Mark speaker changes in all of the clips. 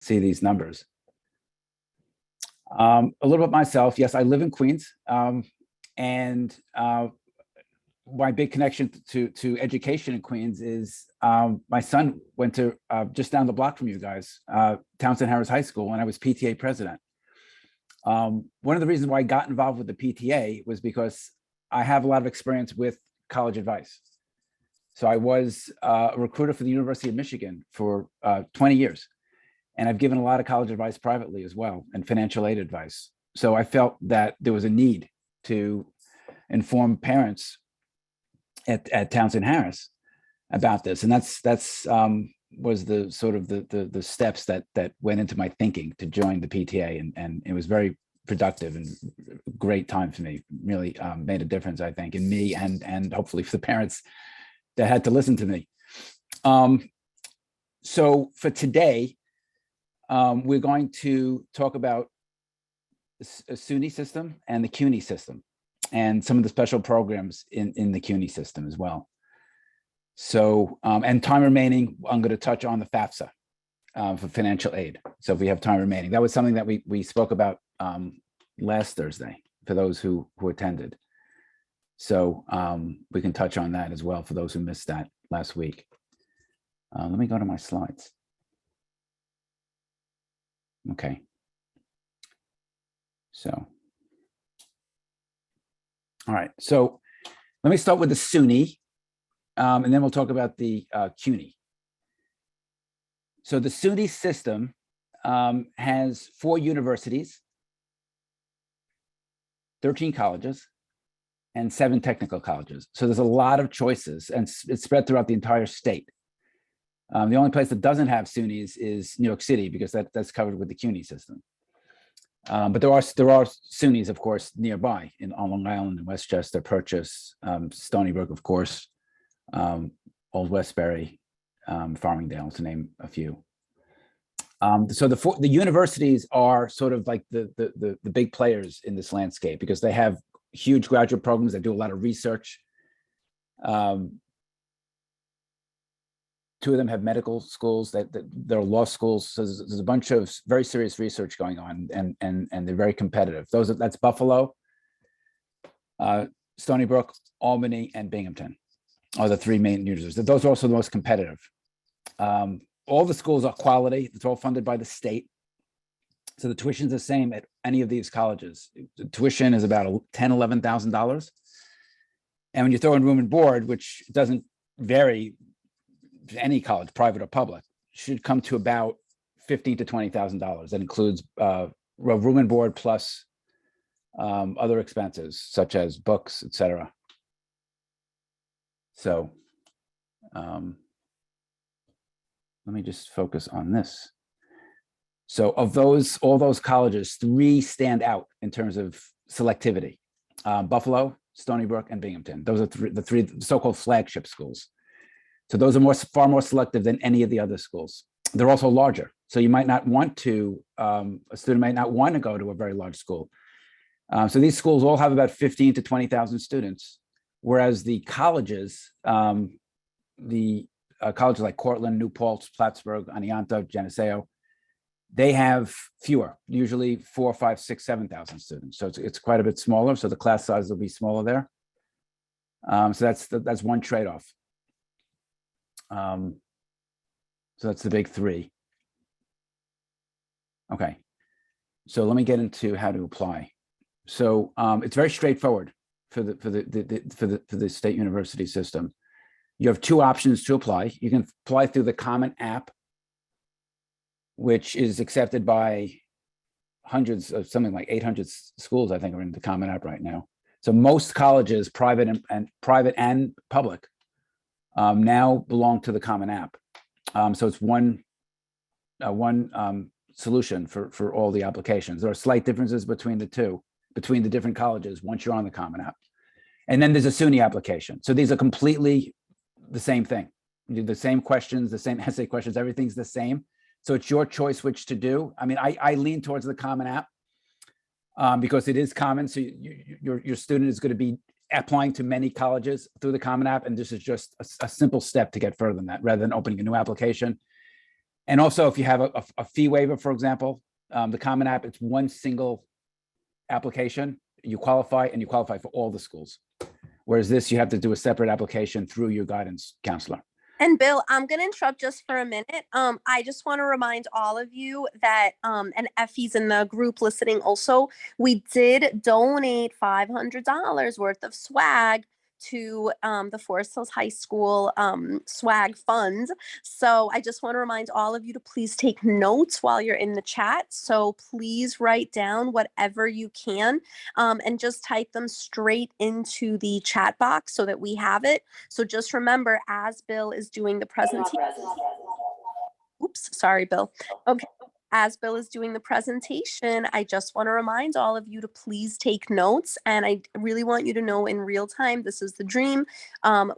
Speaker 1: see these numbers. A little bit myself. Yes, I live in Queens, and my big connection to education in Queens is my son went to just down the block from you guys, Townsend Harris High School, when I was PTA president. One of the reasons why I got involved with the PTA was because I have a lot of experience with college advice. So I was a recruiter for the University of Michigan for 20 years. And I've given a lot of college advice privately as well, and financial aid advice. So I felt that there was a need to inform parents at Townsend Harris about this. And that's was the sort of the steps that went into my thinking to join the PTA. And it was very productive and great time for me. Really made a difference, I think, in me and hopefully for the parents that had to listen to me. So for today, we're going to talk about a SUNY system and the CUNY system and some of the special programs in the CUNY system as well. So, and time remaining, I'm going to touch on the Fafsa for financial aid. So if we have time remaining, that was something that we spoke about last Thursday for those who attended. So we can touch on that as well for those who missed that last week. Let me go to my slides. Okay. So, all right. So let me start with the SUNY, and then we'll talk about the CUNY. So the SUNY system has 4 universities, 13 colleges, and 7 technical colleges. So there's a lot of choices, and it's spread throughout the entire state. The only place that doesn't have SUNYs is New York City, because that's covered with the CUNY system. But there are SUNYs, of course, nearby on Long Island, in Westchester, Purchase, Stony Brook, of course, Old Westbury, Farmingdale, to name a few. So the universities are sort of like the big players in this landscape, because they have huge graduate programs that do a lot of research. 2 of them have medical schools, that they're law schools. So there's a bunch of very serious research going on, and they're very competitive. That's Buffalo, Stony Brook, Albany, and Binghamton are the 3 main universities. Those are also the most competitive. All the schools are quality. It's all funded by the state. So the tuition is the same at any of these colleges. The tuition is about $10,000, $11,000. And when you throw in room and board, which doesn't vary any college, private or public, should come to about $15,000 to $20,000. That includes room and board plus other expenses such as books, etc. So let me just focus on this. So of all those colleges, 3 stand out in terms of selectivity: Buffalo, Stony Brook, and Binghamton. Those are the 3 so-called flagship schools. So those are far more selective than any of the other schools. They're also larger. So you might not want to, a student might not want to go to a very large school. So these schools all have about 15,000 to 20,000 students, whereas the colleges, colleges like Cortland, New Paltz, Plattsburgh, Anianto, Geneseo, they have fewer, usually 4,000, 5,000, 6,000, 7,000 students. So it's quite a bit smaller. So the class size will be smaller there. So that's one trade-off. So that's the big 3. Okay, so let me get into how to apply. So it's very straightforward for the state university system. You have 2 options to apply. You can apply through the Common App, which is accepted by hundreds of, something like 800 schools, I think, are in the Common App right now. So most colleges, private and public, now belong to the Common App. So it's one solution for all the applications. There are slight differences between the different colleges once you're on the Common App. And then there's a SUNY application. So these are completely the same thing. You do the same questions, the same essay questions, everything's the same. So it's your choice which to do. I mean, I lean towards the Common App because it is common. So your student is going to be applying to many colleges through the Common App, and this is just a simple step to get further than that, rather than opening a new application. And also, if you have a fee waiver, for example, the Common App, it's one single application. You qualify, and you qualify for all the schools. Whereas this, you have to do a separate application through your guidance counselor.
Speaker 2: And Bill, I'm going to interrupt just for a minute. I just want to remind all of you that, and Effie's in the group listening also, we did donate $500 worth of swag to the Forest Hills High School swag fund. So I just want to remind all of you to please take notes while you're in the chat. So please write down whatever you can and just type them straight into the chat box so that we have it. So just remember, as Bill is doing the presentation, oops, sorry, Bill. Okay. As Bill is doing the presentation, I just want to remind all of you to please take notes. And I really want you to know in real time, this is the dream.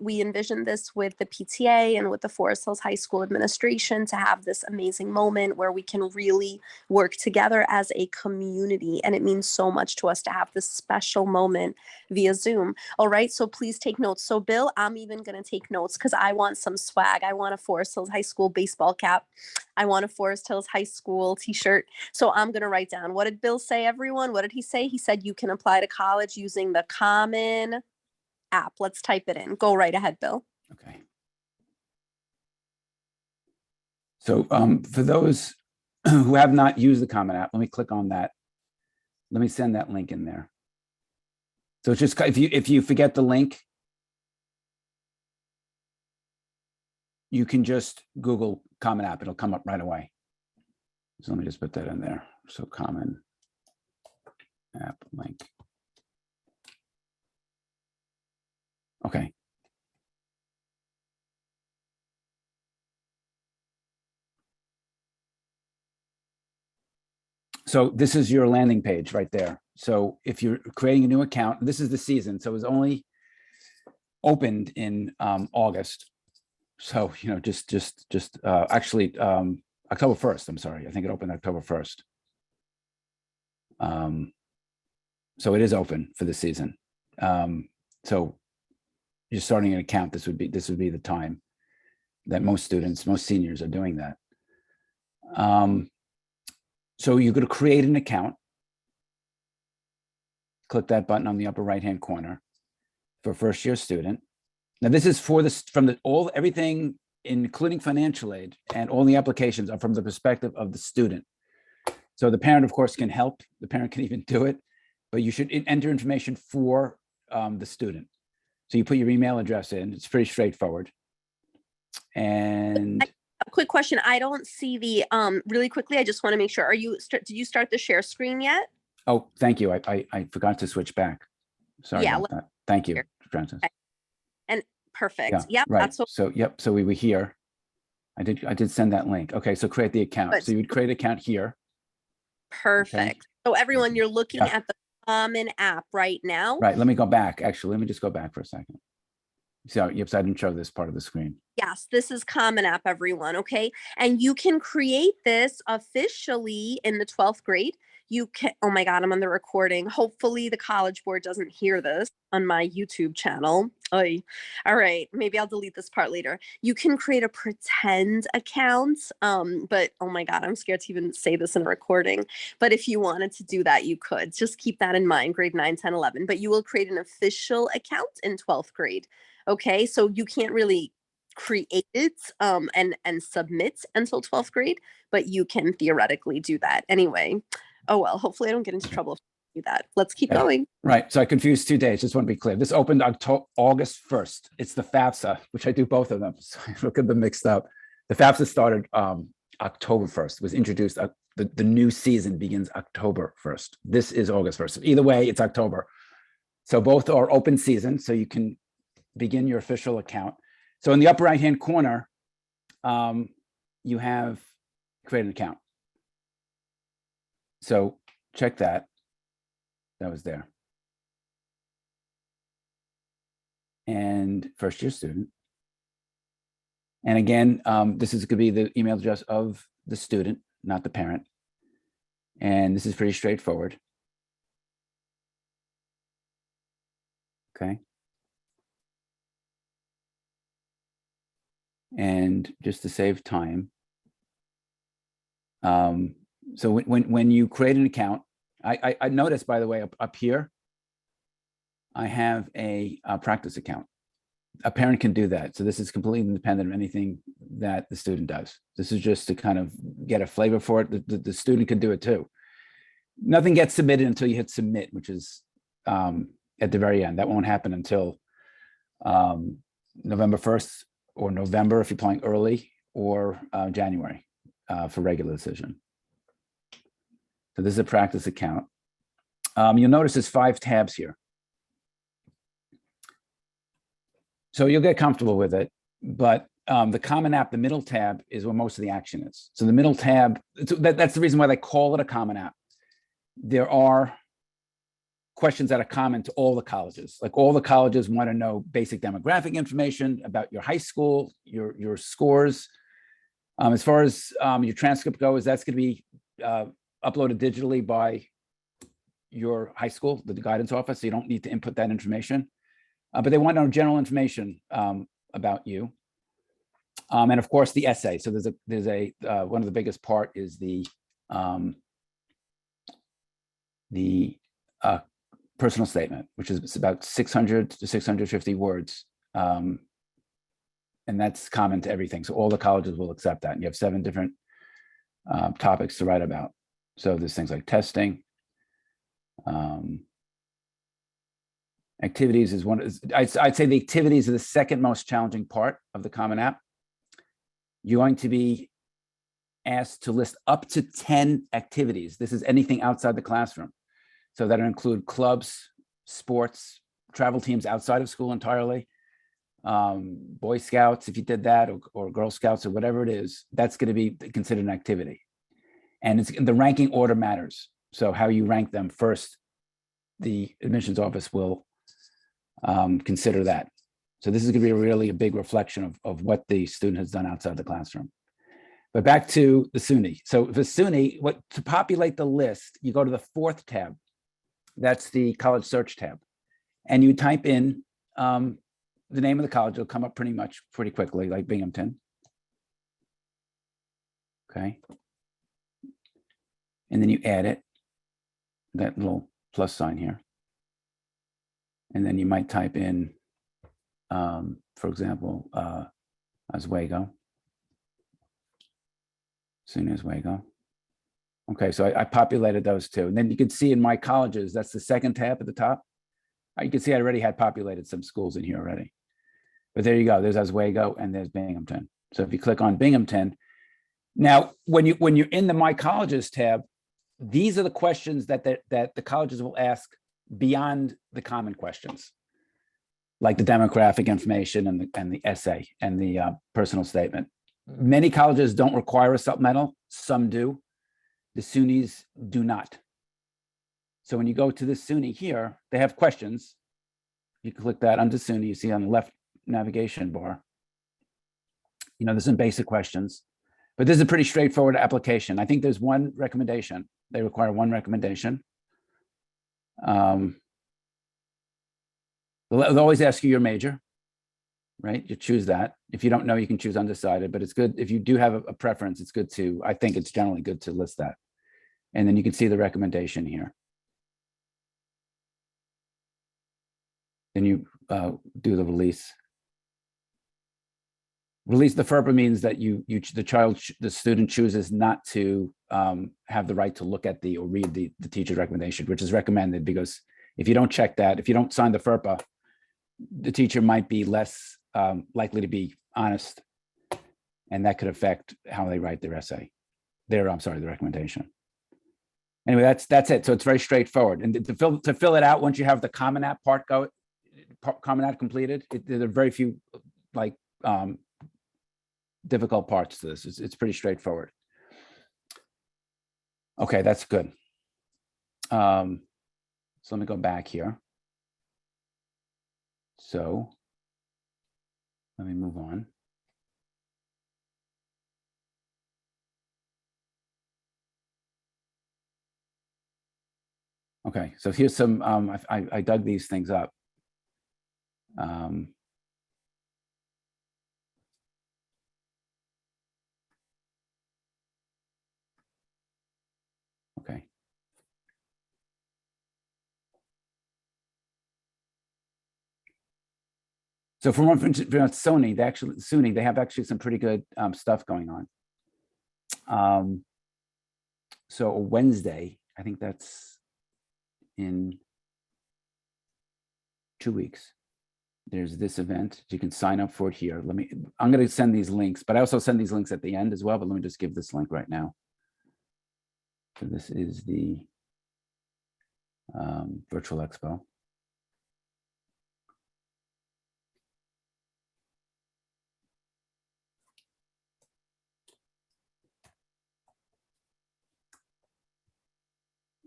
Speaker 2: We envisioned this with the PTA and with the Forest Hills High School administration to have this amazing moment where we can really work together as a community. And it means so much to us to have this special moment via Zoom. All right, so please take notes. So Bill, I'm even going to take notes because I want some swag. I want a Forest Hills High School baseball cap. I want a Forest Hills High School t-shirt. So I'm going to write down, what did Bill say, everyone? What did he say? He said you can apply to college using the Common App. Let's type it in. Go right ahead, Bill.
Speaker 1: Okay. So for those who have not used the Common App, let me click on that. Let me send that link in there. So it's just, if you forget the link, you can just Google Common App. It'll come up right away. So let me just put that in there. So Common App link. Okay. So this is your landing page right there. So if you're creating a new account, this is the season. So it was only opened in August. So, you know, actually October 1st, I'm sorry. I think it opened October 1st. So it is open for the season. So you're starting an account, this would be the time that most seniors are doing that. So you're going to create an account. Click that button on the upper right-hand corner for first-year student. Now this is for everything, including financial aid, and all the applications are from the perspective of the student. So the parent, of course, can help. The parent can even do it, but you should enter information for the student. So you put your email address in. It's pretty straightforward. And
Speaker 2: a quick question. I don't see the, really quickly, I just want to make sure, did you start the share screen yet?
Speaker 1: Oh, thank you. I forgot to switch back. Sorry about that. Thank you, Francis.
Speaker 2: And perfect.
Speaker 1: Yeah,
Speaker 2: yep.
Speaker 1: right.
Speaker 2: That's what,
Speaker 1: so, yep. So we were here. I did send that link. Okay. So create the account.
Speaker 2: Good.
Speaker 1: So you would create an account here.
Speaker 2: Perfect. Okay. So everyone, you're looking at the Common App right now.
Speaker 1: Right. Let me go back. Actually, let me just go back for a second. So, yep, so I didn't show this part of the screen.
Speaker 2: Yes, this is Common App, everyone, okay? And you can create this officially in the 12th grade. You can, oh my God, I'm on the recording. Hopefully the College Board doesn't hear this on my YouTube channel. Oy. All right, maybe I'll delete this part later. You can create a pretend account, but oh my God, I'm scared to even say this in a recording. But if you wanted to do that, you could. Just keep that in mind, grade 9, 10, 11. But you will create an official account in 12th grade. Okay, so you can't really create it and submit until 12th grade, but you can theoretically do that anyway. Oh well, hopefully I don't get into trouble if I do that. Let's keep going.
Speaker 1: Right, so I confused 2 days. Just want to be clear. This opened August 1st. It's the Fafsa, which I do both of them. So I look at them mixed up. The Fafsa started October 1st. It was introduced. The new season begins October 1st. This is August 1st. Either way, it's October. So both are open season, so you can begin your official account. So in the upper right-hand corner, you have create an account. So check that. That was there. And first-year student. And again, this is going to be the email address of the student, not the parent. And this is pretty straightforward. Okay. And just to save time, So when you create an account, I noticed, by the way, up here, I have a practice account. A parent can do that. So this is completely independent of anything that the student does. This is just to kind of get a flavor for it. The student can do it too. Nothing gets submitted until you hit submit, which is at the very end. That won't happen until November 1st or November if you're applying early, or January for regular decision. So this is a practice account. You'll notice there's 5 tabs here. So you'll get comfortable with it, but the Common App, the middle tab, is where most of the action is. So the middle tab, that's the reason why they call it a Common App. There are questions that are common to all the colleges. Like, all the colleges want to know basic demographic information about your high school, your scores. As far as your transcript goes, that's going to be uploaded digitally by your high school, the guidance office. So you don't need to input that information. But they want to know general information about you. And of course, the essay. So there's a one of the biggest part is the personal statement, which is about 600 to 650 words. And that's common to everything. So all the colleges will accept that. And you have 7 different topics to write about. So there's things like testing. Activities is one. I'd say the activities are the second most challenging part of the Common App. You're going to be asked to list up to 10 activities. This is anything outside the classroom. So that include clubs, sports, travel teams outside of school entirely, Boy Scouts, if you did that, or Girl Scouts, or whatever it is, that's going to be considered an activity. And the ranking order matters. So how you rank them first, the admissions office will consider that. So this is going to be really a big reflection of what the student has done outside the classroom. But back to the SUNY. So the SUNY, to populate the list, you go to the 4th tab. That's the college search tab. And you type in the name of the college. It'll come up pretty quickly, like Binghamton. Okay. And then you add it, that little plus sign here. And then you might type in, for example, Oswego, SUNY Oswego. Okay, so I populated those 2. And then you can see in my colleges, that's the 2nd tab at the top. You can see I already had populated some schools in here already. But there you go, there's Oswego and there's Binghamton. So if you click on Binghamton, now when you're in the My Colleges tab, these are the questions that the colleges will ask beyond the common questions, like the demographic information and the essay and the personal statement. Many colleges don't require a supplemental, some do. The SUNYs do not. So when you go to the SUNY here, they have questions. You click that under SUNY, you see on the left navigation bar, there's some basic questions, but this is a pretty straightforward application. I think there's one recommendation. They require one recommendation. They'll always ask you your major, right? You choose that. If you don't know, you can choose undecided, but it's good. If you do have a preference, it's good to, I think it's generally good to list that. And then you can see the recommendation here. Then you do the release. Release the FERPA means that the student chooses not to have the right to look at or read the teacher's recommendation, which is recommended, because if you don't check that, if you don't sign the FERPA, the teacher might be less likely to be honest, and that could affect how they write their essay. The recommendation. Anyway, that's it. So it's very straightforward. And to fill it out, once you have the Common App Common App completed, there are very few difficult parts to this. It's pretty straightforward. Okay, that's good. So let me go back here. So let me move on. Okay, so here's some, I dug these things up. Okay. So from SUNY, they have actually some pretty good stuff going on. So Wednesday, I think that's in 2 weeks. There's this event. You can sign up for it here. I'm going to send these links, but I also send these links at the end as well. But let me just give this link right now. So this is the virtual expo.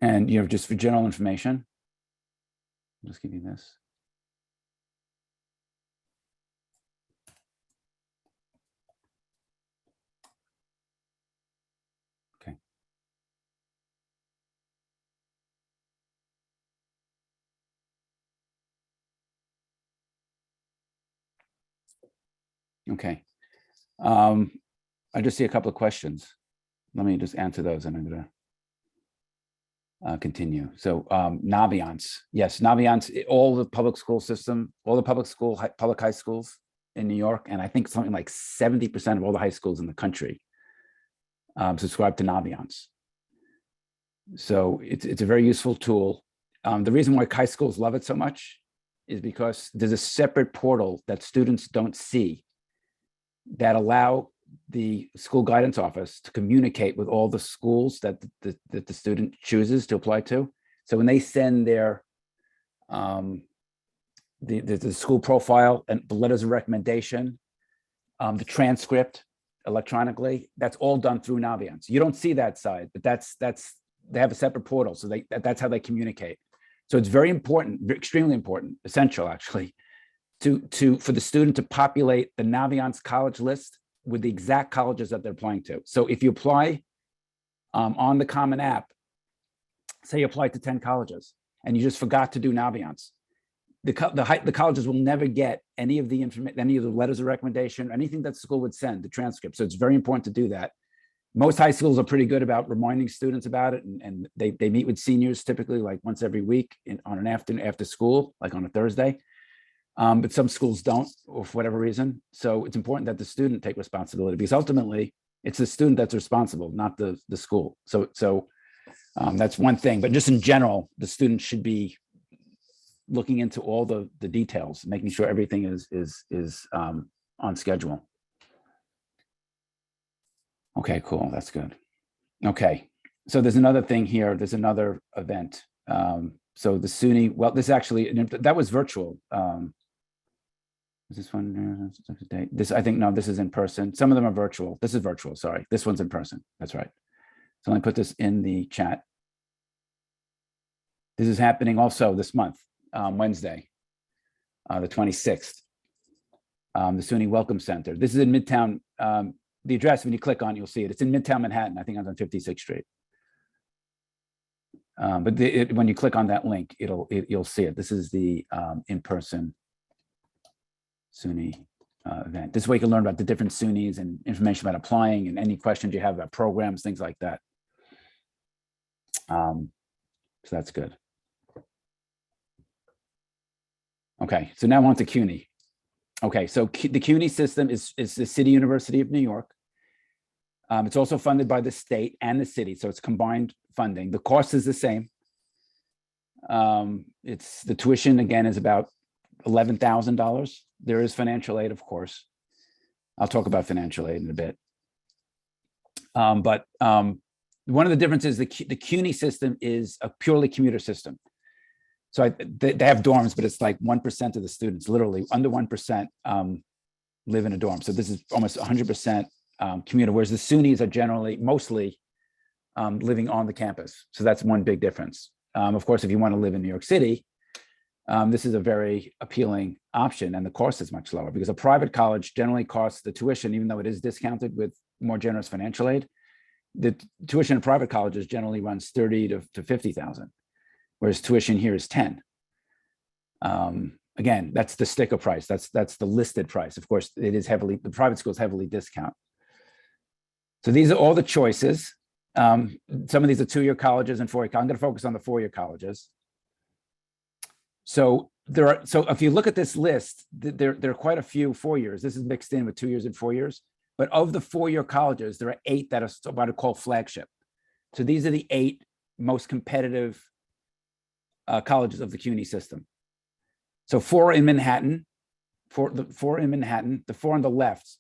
Speaker 1: And just for general information, I'll just give you this. Okay. Okay. I just see a couple of questions. Let me just answer those, and I'm going to continue. So Naviance, yes, Naviance, all the public school system, all the public high schools in New York, and I think something like 70% of all the high schools in the country subscribe to Naviance. So it's a very useful tool. The reason why high schools love it so much is because there's a separate portal that students don't see that allow the school guidance office to communicate with all the schools that the student chooses to apply to. So when they send their the school profile and the letters of recommendation, the transcript electronically, that's all done through Naviance. You don't see that side, but that's they have a separate portal, so that's how they communicate. So it's very important, extremely important, essential actually, for the student to populate the Naviance college list with the exact colleges that they're applying to. So if you apply on the Common App, say you apply to 10 colleges and you just forgot to do Naviance, the colleges will never get any of the information, any of the letters of recommendation, anything that the school would send, the transcript. So it's very important to do that. Most high schools are pretty good about reminding students about it, and they meet with seniors typically like once every week on an afternoon after school, like on a Thursday. But some schools don't, or for whatever reason. So it's important that the student take responsibility, because ultimately it's the student that's responsible, not the school. So that's one thing. But just in general, the student should be looking into all the details, making sure everything is on schedule. Okay, cool. That's good. Okay, so there's another thing here. There's another event. So the SUNY, well, this actually, that was virtual. Is this one? This, I think, no, this is in person. Some of them are virtual. This is virtual, sorry. This one's in person. That's right. So let me put this in the chat. This is happening also this month, Wednesday, the 26th. The SUNY Welcome Center. This is in Midtown. The address, when you click on, you'll see it. It's in Midtown Manhattan. I think it's on 56th Street. But when you click on that link, you'll see it. This is the in-person SUNY event. This way you can learn about the different SUNYs and information about applying and any questions you have about programs, things like that. So that's good. Okay, so now on to CUNY. Okay, so the CUNY system is the City University of New York. It's also funded by the state and the city, so it's combined funding. The cost is the same. It's the tuition, again, is about $11,000. There is financial aid, of course. I'll talk about financial aid in a bit. But one of the differences, the CUNY system is a purely commuter system. So they have dorms, but it's like 1% of the students, literally under 1%, live in a dorm. So this is almost 100% commuter, whereas the SUNYs are mostly living on the campus. So that's one big difference. Of course, if you want to live in New York City, this is a very appealing option, and the cost is much lower, because a private college generally costs the tuition, even though it is discounted with more generous financial aid. The tuition in private colleges generally runs 30 to 50,000. Whereas tuition here is 10. Again, that's the sticker price. That's the listed price. Of course, it is the private schools heavily discount. So these are all the choices. Some of these are 2-year colleges and 4-year. I'm going to focus on the 4-year colleges. So if you look at this list, there are quite a few 4 years. This is mixed in with 2 years and 4 years. But of the 4-year colleges, there are 8 that are what I call flagship. So these are the 8 most competitive colleges of the CUNY system. So 4 in Manhattan, the 4 on the left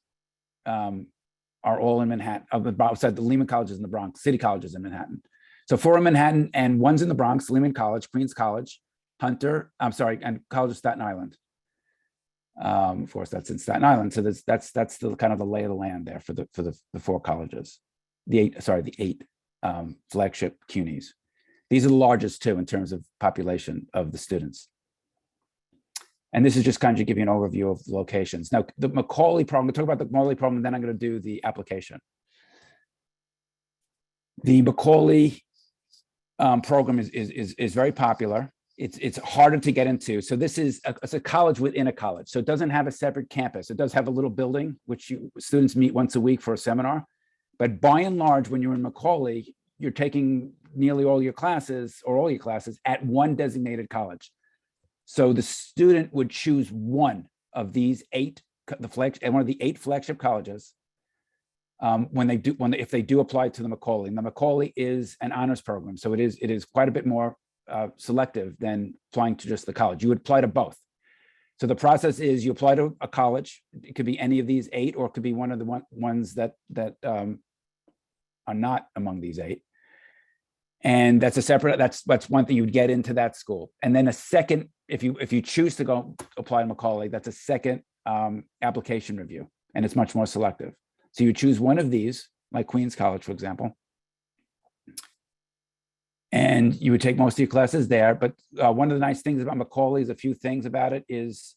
Speaker 1: are all in Manhattan, outside the Lehman colleges in the Bronx, city colleges in Manhattan. So 4 in Manhattan and 1's in the Bronx, Lehman College, Queens College, Hunter, and College of Staten Island. Of course, that's in Staten Island. So that's the kind of the lay of the land there for the 4 colleges, the 8 flagship CUNYs. These are the largest too in terms of population of the students. And this is just kind of give you an overview of the locations. Now, the Macaulay program, we'll talk about the Macaulay program, and then I'm going to do the application. The Macaulay program is very popular. It's harder to get into. So this is it's a college within a college. So it doesn't have a separate campus. It does have a little building, which students meet once a week for a seminar. But by and large, when you're in Macaulay, you're taking nearly all your classes or all your classes at one designated college. So the student would choose one of these 8, one of the 8 flagship colleges if they do apply to the Macaulay. And the Macaulay is an honors program, so it is quite a bit more selective than applying to just the college. You would apply to both. So the process is you apply to a college. It could be any of these 8, or it could be one of the ones that are not among these 8. And that's a separate, that's one thing you would get into that school. And then a second, if you choose to go apply to Macaulay, that's a second application review, and it's much more selective. So you choose one of these, like Queens College, for example, and you would take most of your classes there. But one of the nice things about Macaulay is a few things about it is,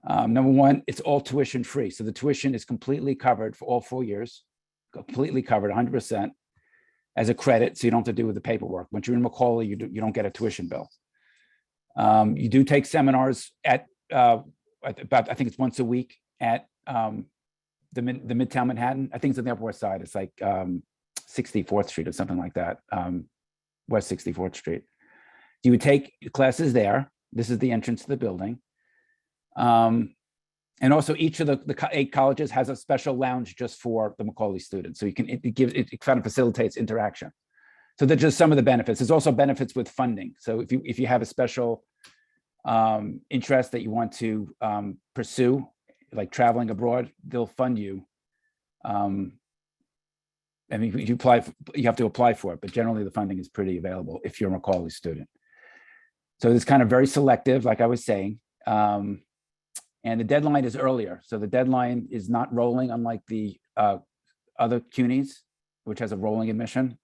Speaker 1: number one, it's all tuition free. So the tuition is completely covered for all 4 years, completely covered 100%. As a credit, so you don't have to do with the paperwork. Once you're in Macaulay, you don't get a tuition bill. You do take seminars at about, I think it's once a week at the Midtown Manhattan. I think it's on the Upper West Side. It's like 64th Street or something like that, West 64th Street. You would take classes there. This is the entrance to the building. And also each of the 8 colleges has a special lounge just for the Macaulay students. So it kind of facilitates interaction. So they're just some of the benefits. There's also benefits with funding. So if you have a special interest that you want to pursue, like traveling abroad, they'll fund you. I mean, you have to apply for it, but generally the funding is pretty available if you're a Macaulay student. So it's kind of very selective, like I was saying. And the deadline is earlier. So the deadline is not rolling, unlike the other CUNYs, which has a rolling admission.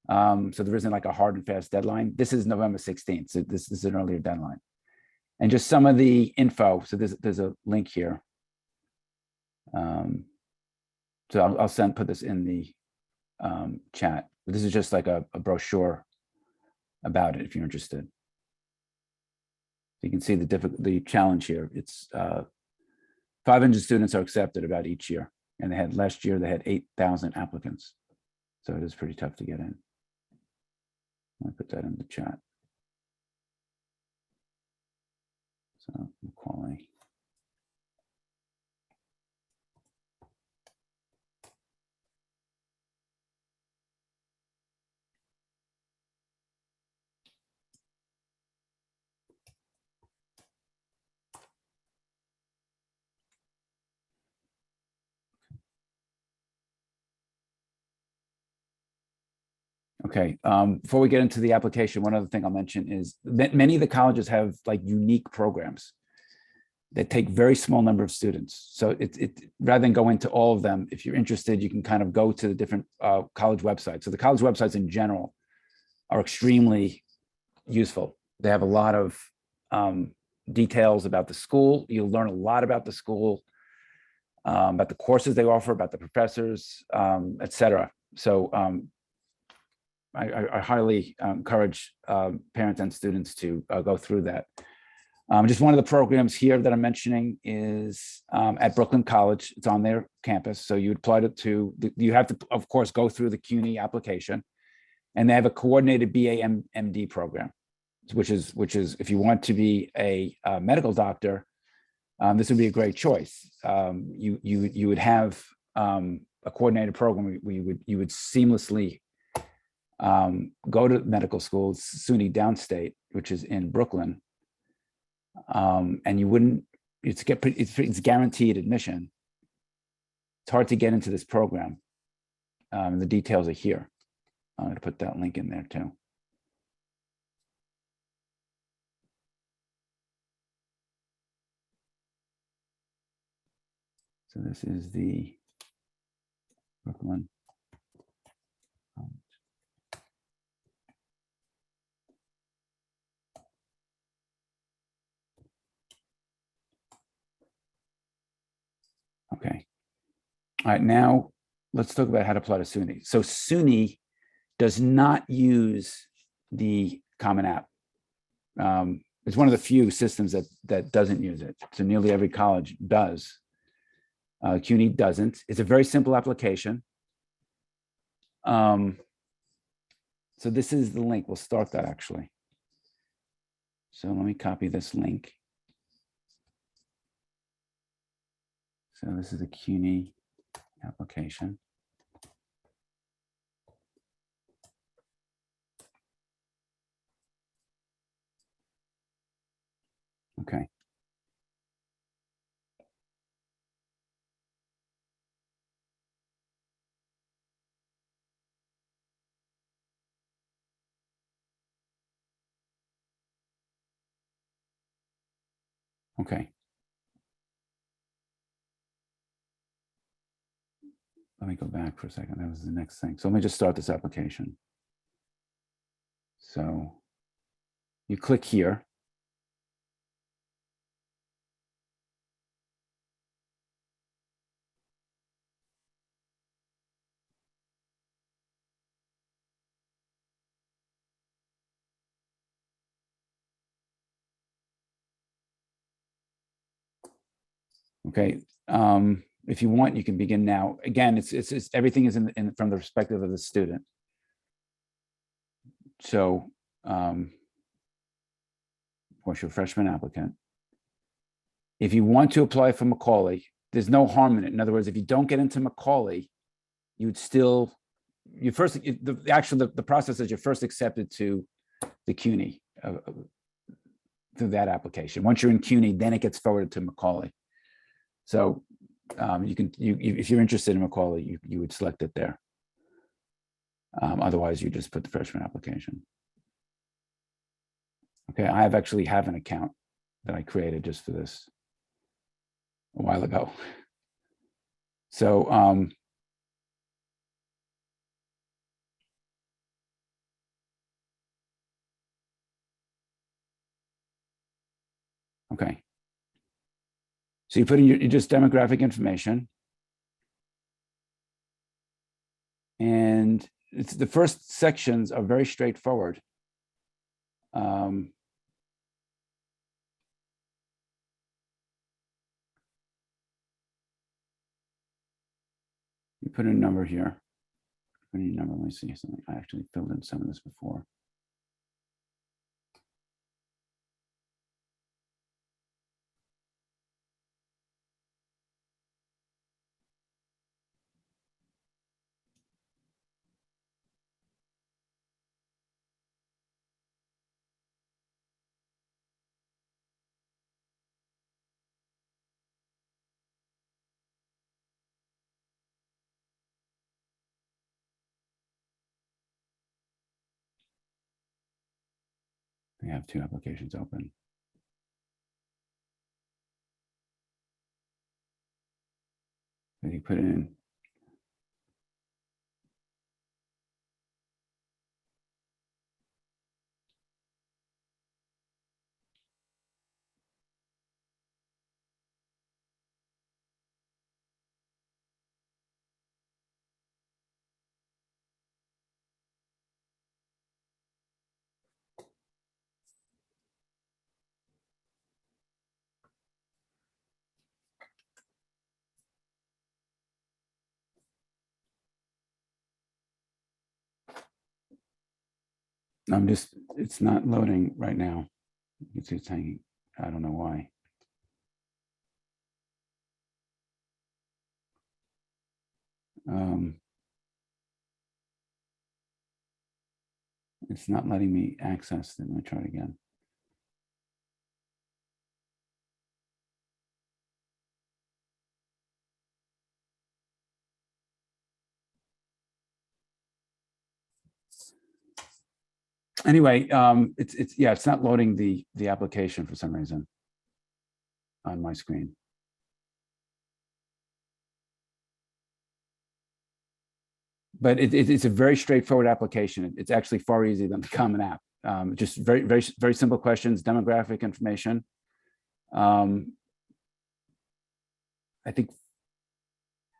Speaker 1: So there isn't like a hard and fast deadline. This is November 16th. So this is an earlier deadline. And just some of the info. So there's a link here. So I'll put this in the chat. But this is just like a brochure about it if you're interested. You can see the challenge here. It's 500 students are accepted about each year. And last year they had 8,000 applicants. So it is pretty tough to get in. I'll put that in the chat. So Macaulay. Okay, before we get into the application, one other thing I'll mention is that many of the colleges have like unique programs that take very small number of students. So rather than go into all of them, if you're interested, you can kind of go to the different college websites. So the college websites in general are extremely useful. They have a lot of details about the school. You'll learn a lot about the school, about the courses they offer, about the professors, et cetera. So I highly encourage parents and students to go through that. Just one of the programs here that I'm mentioning is at Brooklyn College. It's on their campus. So you apply to, you have to, of course, go through the CUNY application. And they have a coordinated BA MD program, which is if you want to be a medical doctor, this would be a great choice. You would have a coordinated program where you would seamlessly go to medical school, SUNY Downstate, which is in Brooklyn, and you wouldn't. It's guaranteed admission. It's hard to get into this program. The details are here. I'm going to put that link in there too. So this is the Brooklyn. Okay. All right, now let's talk about how to apply to SUNY. So SUNY does not use the Common App. It's one of the few systems that doesn't use it. So nearly every college does. CUNY doesn't. It's a very simple application. So this is the link. We'll start that actually. So let me copy this link. So this is a CUNY application. Okay. Okay. Let me go back for a second. That was the next thing. So let me just start this application. So you click here. Okay. If you want, you can begin now. Again, it's everything is in from the perspective of the student. So, of course, you're a freshman applicant. If you want to apply for Macaulay, there's no harm in it. In other words, if you don't get into Macaulay, you'd still, the process is you're first accepted to the CUNY through that application. Once you're in CUNY, then it gets forwarded to Macaulay. So if you're interested in Macaulay, you would select it there. Otherwise, you just put the freshman application. Okay, I actually have an account that I created just for this a while ago. So okay. So you put in your just demographic information. And it's the first sections are very straightforward. You put in a number here. Put in a number. Let me see something. I actually filled in some of this before. We have two applications open. Then you put in It's not loading right now. It's hanging. I don't know why. It's not letting me access it. Let me try it again. Anyway, it's not loading the application for some reason on my screen. But it's a very straightforward application. It's actually far easier than the Common App. Just very simple questions, demographic information. I think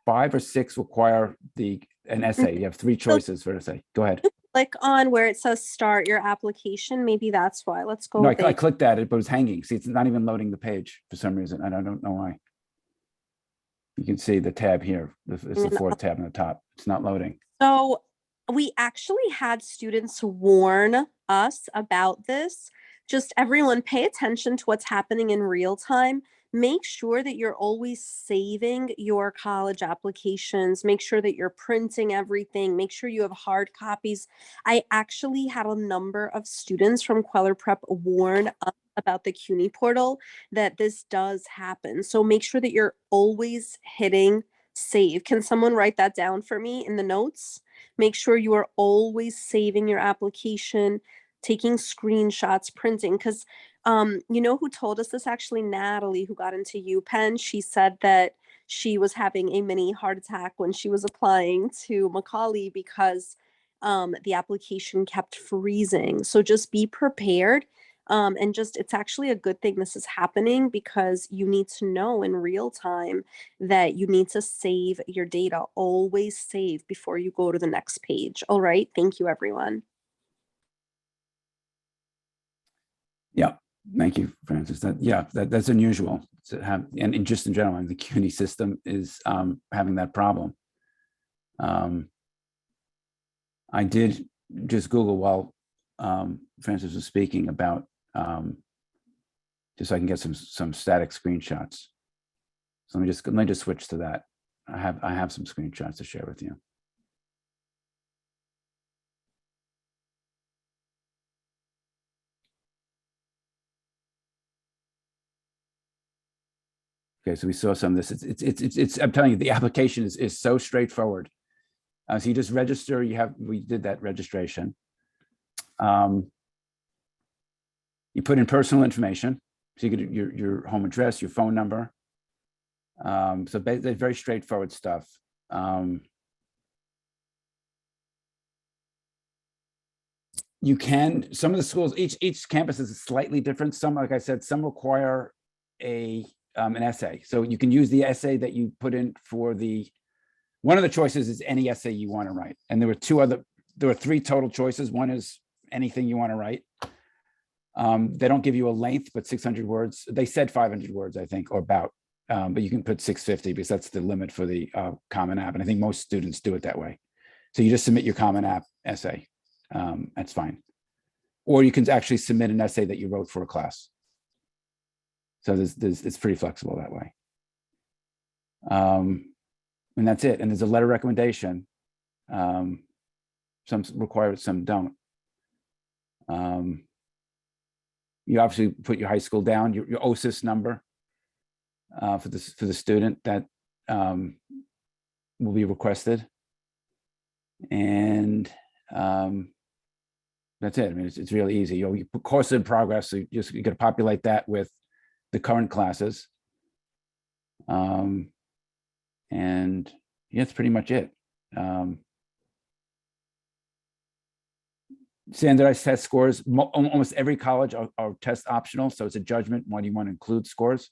Speaker 1: 5 or 6 require an essay. You have 3 choices for an essay. Go ahead.
Speaker 2: Click on where it says start your application. Maybe that's why. Let's go.
Speaker 1: No, I clicked at it, but it was hanging. See, it's not even loading the page for some reason. And I don't know why. You can see the tab here. It's the 4th tab on the top. It's not loading.
Speaker 2: So we actually had students warn us about this. Just everyone pay attention to what's happening in real time. Make sure that you're always saving your college applications. Make sure that you're printing everything. Make sure you have hard copies. I actually had a number of students from Kweller Prep warn us about the CUNY portal that this does happen. So make sure that you're always hitting save. Can someone write that down for me in the notes? Make sure you are always saving your application, taking screenshots, printing, because you know who told us this? Actually, Natalie, who got into UPenn. She said that she was having a mini heart attack when she was applying to Macaulay because the application kept freezing. So just be prepared. And just, it's actually a good thing this is happening because you need to know in real time that you need to save your data. Always save before you go to the next page. All right. Thank you, everyone.
Speaker 1: Yeah. Thank you, Francis. That's unusual to have, and just in general, the CUNY system is having that problem. I did just Google while Francis was speaking about just so I can get some static screenshots. So let me just switch to that. I have some screenshots to share with you. Okay, so we saw some of this. It's I'm telling you, the application is so straightforward. So you just register. We did that registration. You put in personal information. So you get your home address, your phone number. So basically very straightforward stuff. You can, some of the schools, each campus is slightly different. Some, like I said, some require an essay. So you can use the essay that you put in for one of the choices is any essay you want to write. And there were 3 total choices. One is anything you want to write. They don't give you a length, but 600 words. They said 500 words, I think, or about, but you can put 650 because that's the limit for the Common App. And I think most students do it that way. So you just submit your Common App essay. That's fine. Or you can actually submit an essay that you wrote for a class. So it's pretty flexible that way. And that's it. And there's a letter recommendation. Some require it, some don't. You obviously put your high school down, your OSIS number for the student that will be requested. And that's it. I mean, it's really easy. You put course in progress, so you got to populate that with the current classes. And yeah, that's pretty much it. Standardized test scores. Almost every college are test optional, so it's a judgment when you want to include scores.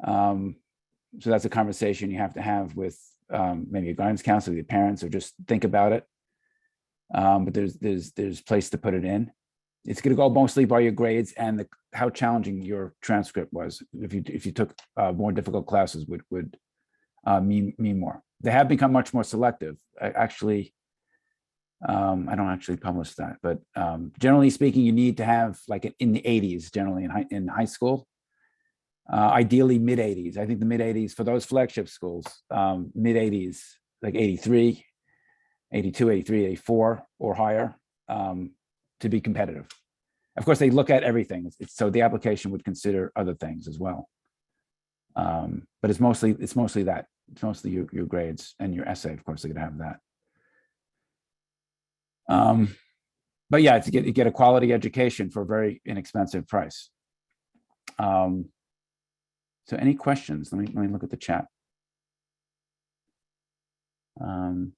Speaker 1: So that's a conversation you have to have with maybe a guidance counselor, your parents, or just think about it. But there's place to put it in. It's going to go mostly by your grades and how challenging your transcript was. If you took more difficult classes, would mean more. They have become much more selective. Actually, I don't actually publish that, but generally speaking, you need to have like in the 80s, generally in high school. Ideally mid 80s. I think the mid 80s for those flagship schools, mid 80s, like 83, 82, 83, 84 or higher, to be competitive. Of course, they look at everything. So the application would consider other things as well. But it's mostly that. It's mostly your grades and your essay. Of course, they're gonna have that. But yeah, to get a quality education for a very inexpensive price. So any questions? Let me look at the chat. And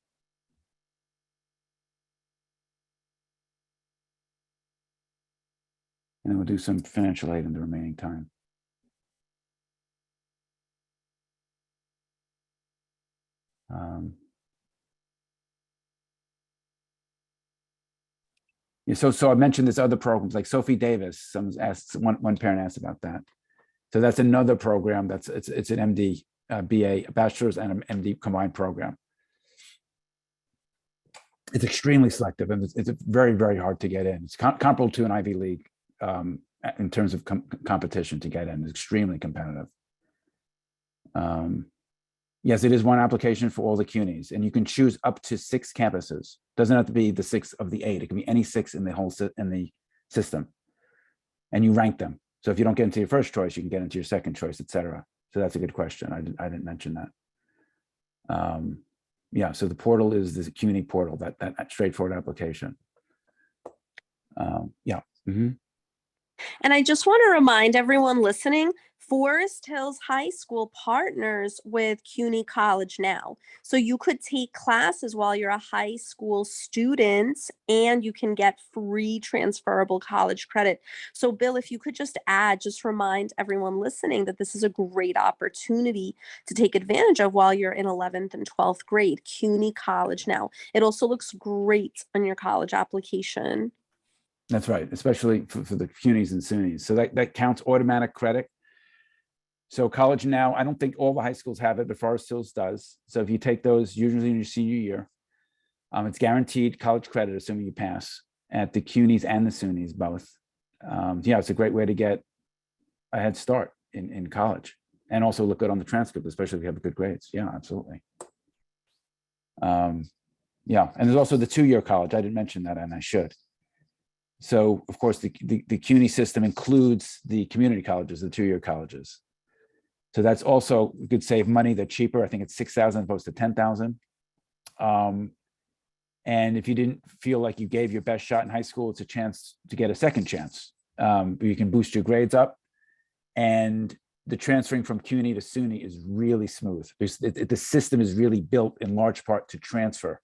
Speaker 1: then we'll do some financial aid in the remaining time. Yeah, so I mentioned this other programs like Sophie Davis. One parent asked about that. So that's another program it's an MD, BA, a bachelor's and an MD combined program. It's extremely selective and it's very, very hard to get in. It's comparable to an Ivy League in terms of competition to get in. It's extremely competitive. Yes, it is one application for all the CUNYs, and you can choose up to 6 campuses. Doesn't have to be the 6 of the 8. It can be any 6 in the whole system, and you rank them. So if you don't get into your first choice, you can get into your second choice, etc. So that's a good question. I didn't mention that. Yeah, so the portal is the CUNY portal, that straightforward application. Yeah. Mm-hmm.
Speaker 2: And I just want to remind everyone listening, Forest Hills High School partners with CUNY College now. So you could take classes while you're a high school student and you can get free transferable college credit. So Bill, if you could just remind everyone listening that this is a great opportunity to take advantage of while you're in 11th and 12th grade, CUNY College now. It also looks great on your college application.
Speaker 1: That's right, especially for the CUNYs and SUNYs. So that counts automatic credit. So College Now, I don't think all the high schools have it, but Forest Hills does. So if you take those usually in your senior year, it's guaranteed college credit, assuming you pass at the CUNYs and the SUNYs both. Yeah, it's a great way to get a head start in college and also look good on the transcript, especially if you have good grades. Yeah, absolutely. Yeah, and there's also the 2-year college. I didn't mention that, and I should. So, of course, the CUNY system includes the community colleges, the 2-year colleges. So that's also, you could save money. They're cheaper. I think it's $6,000 as opposed to $10,000. And if you didn't feel like you gave your best shot in high school, it's a chance to get a second chance. You can boost your grades up. And the transferring from CUNY to SUNY is really smooth. The system is really built in large part to transfer.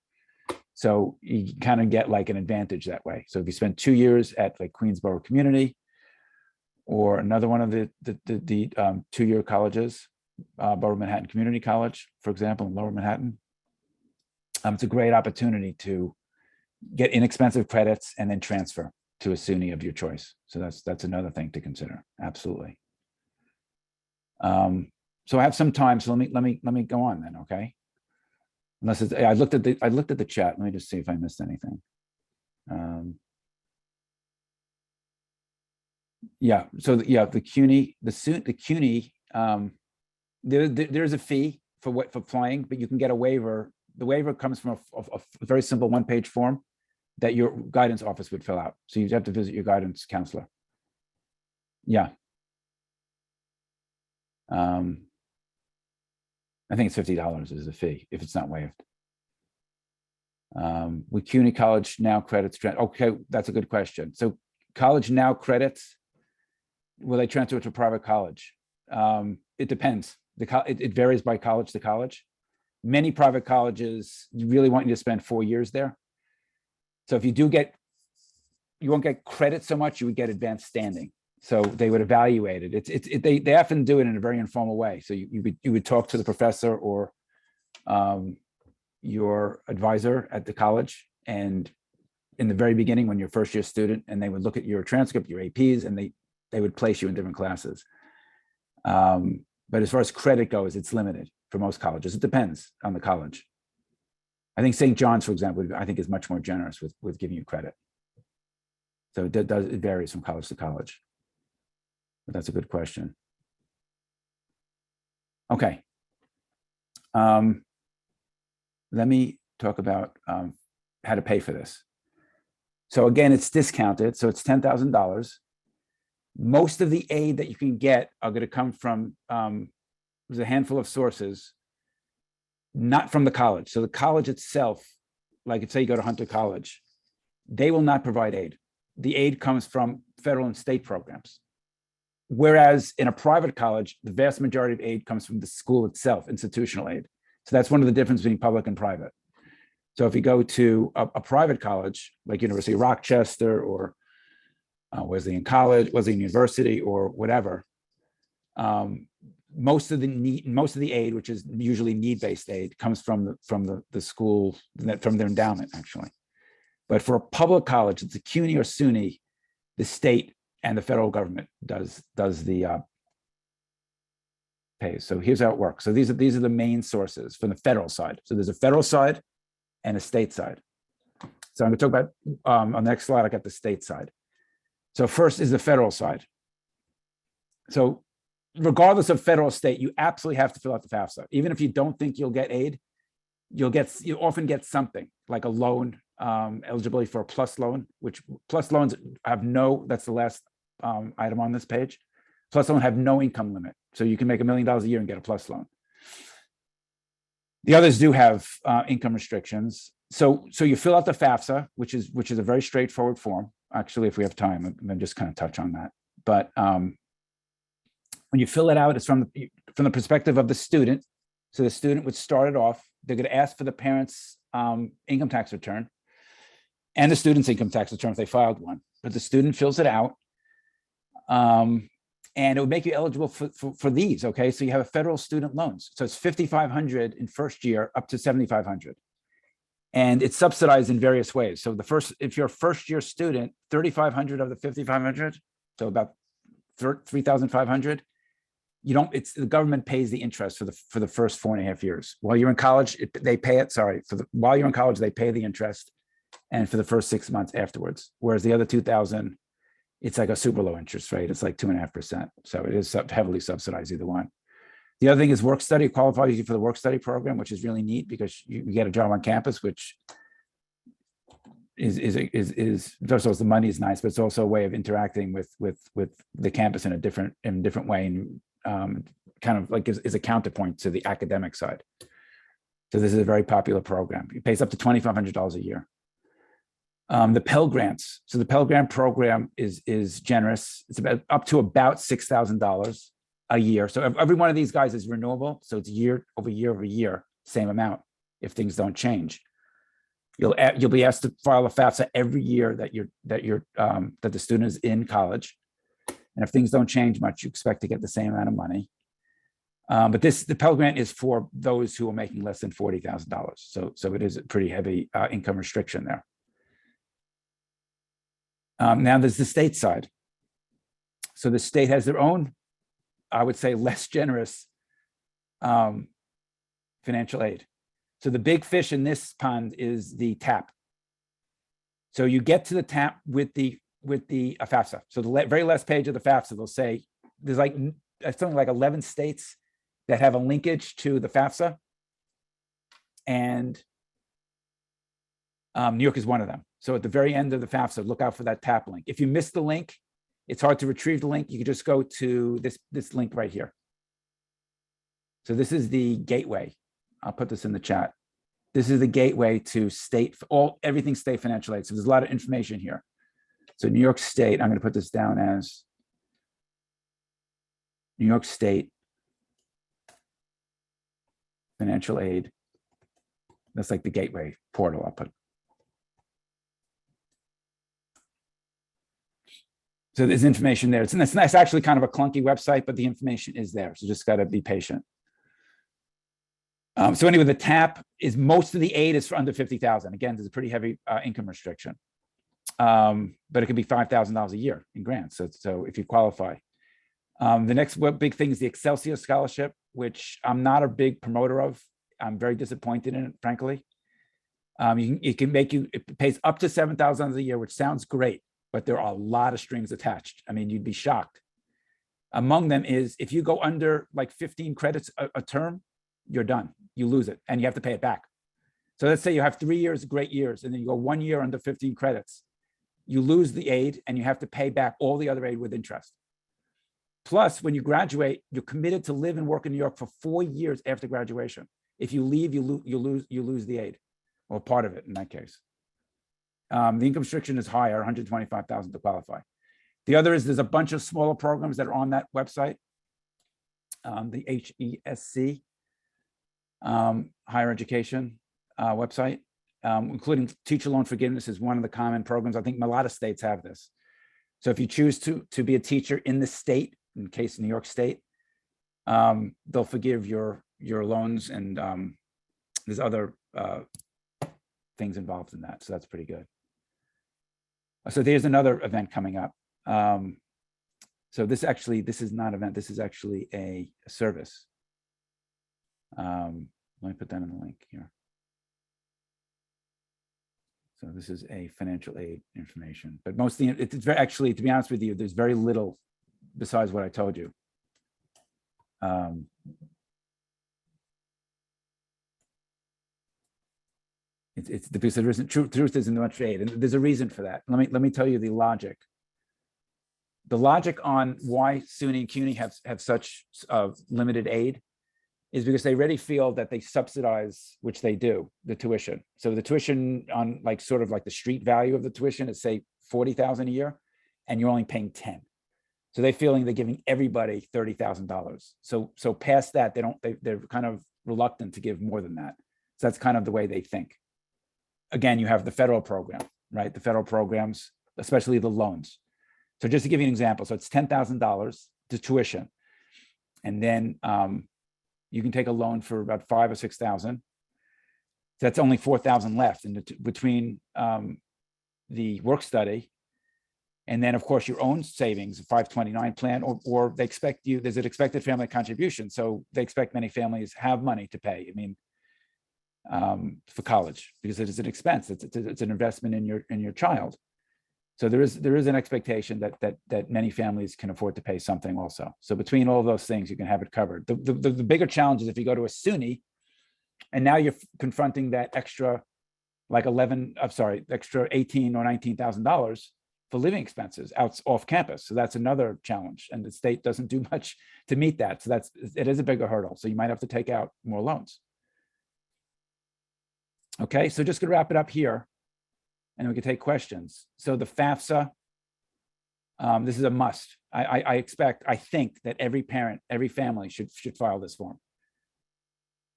Speaker 1: So you kind of get like an advantage that way. So if you spend 2 years at like Queensborough Community or another one of the 2-year colleges, Borough Manhattan Community College, for example, in Lower Manhattan, it's a great opportunity to get inexpensive credits and then transfer to a SUNY of your choice. So that's another thing to consider. Absolutely. So I have some time. So let me go on then. Okay. Unless it's, I looked at the chat. Let me just see if I missed anything. Yeah. So yeah, the CUNY, there's a fee for applying, but you can get a waiver. The waiver comes from a very simple 1-page form that your guidance office would fill out. So you have to visit your guidance counselor. Yeah. I think it's $50 is a fee if it's not waived. With CUNY College Now credits, okay, that's a good question. So College Now credits, will they transfer to a private college? It depends. It varies by college to college. Many private colleges really want you to spend 4 years there. So if you do you won't get credit so much, you would get advanced standing. So they would evaluate it. They often do it in a very informal way. So you would talk to the professor or your advisor at the college, and in the very beginning when you're a first-year student, and they would look at your transcript, your APs, and they would place you in different classes. But as far as credit goes, it's limited for most colleges. It depends on the college. I think St. John's, for example, I think is much more generous with giving you credit. So it varies from college to college. But that's a good question. Okay. Let me talk about how to pay for this. So again, it's discounted. So it's $10,000. Most of the aid that you can get are going to come from, there's a handful of sources, not from the college. So the college itself, like if say you go to Hunter College, they will not provide aid. The aid comes from federal and state programs. Whereas in a private college, the vast majority of aid comes from the school itself, institutional aid. So that's one of the differences between public and private. So if you go to a private college, like University of Rochester or Wesleyan College, Wesleyan University, or whatever, most of the aid, which is usually need-based aid, comes from the school, from their endowment, actually. But for a public college, it's a CUNY or SUNY, the state and the federal government does the pay. So here's how it works. So these are the main sources from the federal side. So there's a federal side and a state side. So I'm going to talk about on the next slide. I got the state side. So first is the federal side. So regardless of federal or state, you absolutely have to fill out the FAFSA. Even if you don't think you'll get aid, you often get something like a loan, eligibility for a plus loan, which plus loans have no, that's the last item on this page. Plus loan have no income limit. So you can make $1 million a year and get a plus loan. The others do have income restrictions. So you fill out the FAFSA, which is a very straightforward form. Actually, if we have time, I'm going to just kind of touch on that. But when you fill it out, it's from the perspective of the student. So the student would start it off. They're going to ask for the parents' income tax return and the student's income tax return if they filed one. But the student fills it out. And it would make you eligible for these, okay? So you have a federal student loans. So it's $5,500 in first year up to $7,500. And it's subsidized in various ways. So if you're a first year student, $3,500 of the $5,500, so about $3,500, the government pays the interest for the first 4.5 years. While you're in college, they pay it, while you're in college, they pay the interest, and for the first 6 months afterwards. Whereas the other 2,000, it's like a super low interest rate. It's like 2.5%. So it is heavily subsidized, either one. The other thing is work study. It qualifies you for the work study program, which is really neat because you get a job on campus, which is first of all, the money is nice, but it's also a way of interacting with the campus in a different way, and kind of like is a counterpoint to the academic side. So this is a very popular program. It pays up to $2,500 a year. The Pell Grants. So the Pell Grant program is generous. It's up to about $6,000 a year. So every one of these guys is renewable. So it's year over year over year, same amount if things don't change. You'll be asked to file a FAFSA every year that the student is in college. And if things don't change much, you expect to get the same amount of money. But the Pell Grant is for those who are making less than $40,000. So it is a pretty heavy income restriction there. Now there's the state side. So the state has their own, I would say, less generous financial aid. So the big fish in this pond is the TAP. So you get to the TAP with the FAFSA. So the very last page of the FAFSA, they'll say there's something like 11 states that have a linkage to the FAFSA, and New York is one of them. So at the very end of the FAFSA, look out for that TAP link. If you miss the link, it's hard to retrieve the link. You can just go to this link right here. So this is the gateway. I'll put this in the chat. This is the gateway to everything state financial aid. So there's a lot of information here. So New York State, I'm going to put this down as New York State financial aid. That's like the gateway portal I'll put. So there's information there. It's actually kind of a clunky website, but the information is there. So just got to be patient. So anyway, the TAP is most of the aid is for under 50,000. Again, there's a pretty heavy income restriction, but it could be $5,000 a year in grants. So if you qualify, the next big thing is the Excelsior Scholarship, which I'm not a big promoter of. I'm very disappointed in it, frankly. It can make you, it pays up to $7,000 a year, which sounds great, but there are a lot of strings attached. I mean, you'd be shocked. Among them is if you go under like 15 credits a term, you're done. You lose it and you have to pay it back. So let's say you have 3 years, great years, and then you go 1 year under 15 credits. You lose the aid and you have to pay back all the other aid with interest. Plus, when you graduate, you're committed to live and work in New York for 4 years after graduation. If you leave, you lose the aid, or part of it in that case. The income restriction is higher, 125,000 to qualify. The other is there's a bunch of smaller programs that are on that website. The HESC, higher education website, including teacher loan forgiveness is one of the common programs. I think a lot of states have this. So if you choose to be a teacher in the state, in case New York State, they'll forgive your loans, and there's other things involved in that. So that's pretty good. So there's another event coming up. So this is not an event. This is actually a service. Let me put that in the link here. So this is a financial aid information, but mostly it's very, actually, to be honest with you, there's very little besides what I told you. It's because there isn't truth isn't much aid, and there's a reason for that. Let me tell you the logic. The logic on why SUNY and CUNY have such limited aid is because they already feel that they subsidize, which they do, the tuition. So the tuition on like sort of like the street value of the tuition is say 40,000 a year, and you're only paying 10. So they're feeling they're giving everybody $30,000. So past that, they're kind of reluctant to give more than that. So that's kind of the way they think. Again, you have the federal program, right? The federal programs, especially the loans. So just to give you an example, so it's $10,000 to tuition, and then you can take a loan for about 5,000 or 6,000. So that's only 4,000 left in between the work study, and then of course your own savings, a 529 plan, or they expect you. There's an expected family contribution, so they expect many families have money to pay. I mean, for college, because it is an expense. It's an investment in your child. So there is an expectation that many families can afford to pay something also. So between all those things, you can have it covered. The bigger challenge is if you go to a SUNY, and now you're confronting that extra, like extra $18,000 or $19,000 for living expenses off campus. So that's another challenge, and the state doesn't do much to meet that. So it is a bigger hurdle. So you might have to take out more loans. Okay, so just gonna wrap it up here, and we can take questions. So the FAFSA, this is a must. I think that every parent, every family should file this form.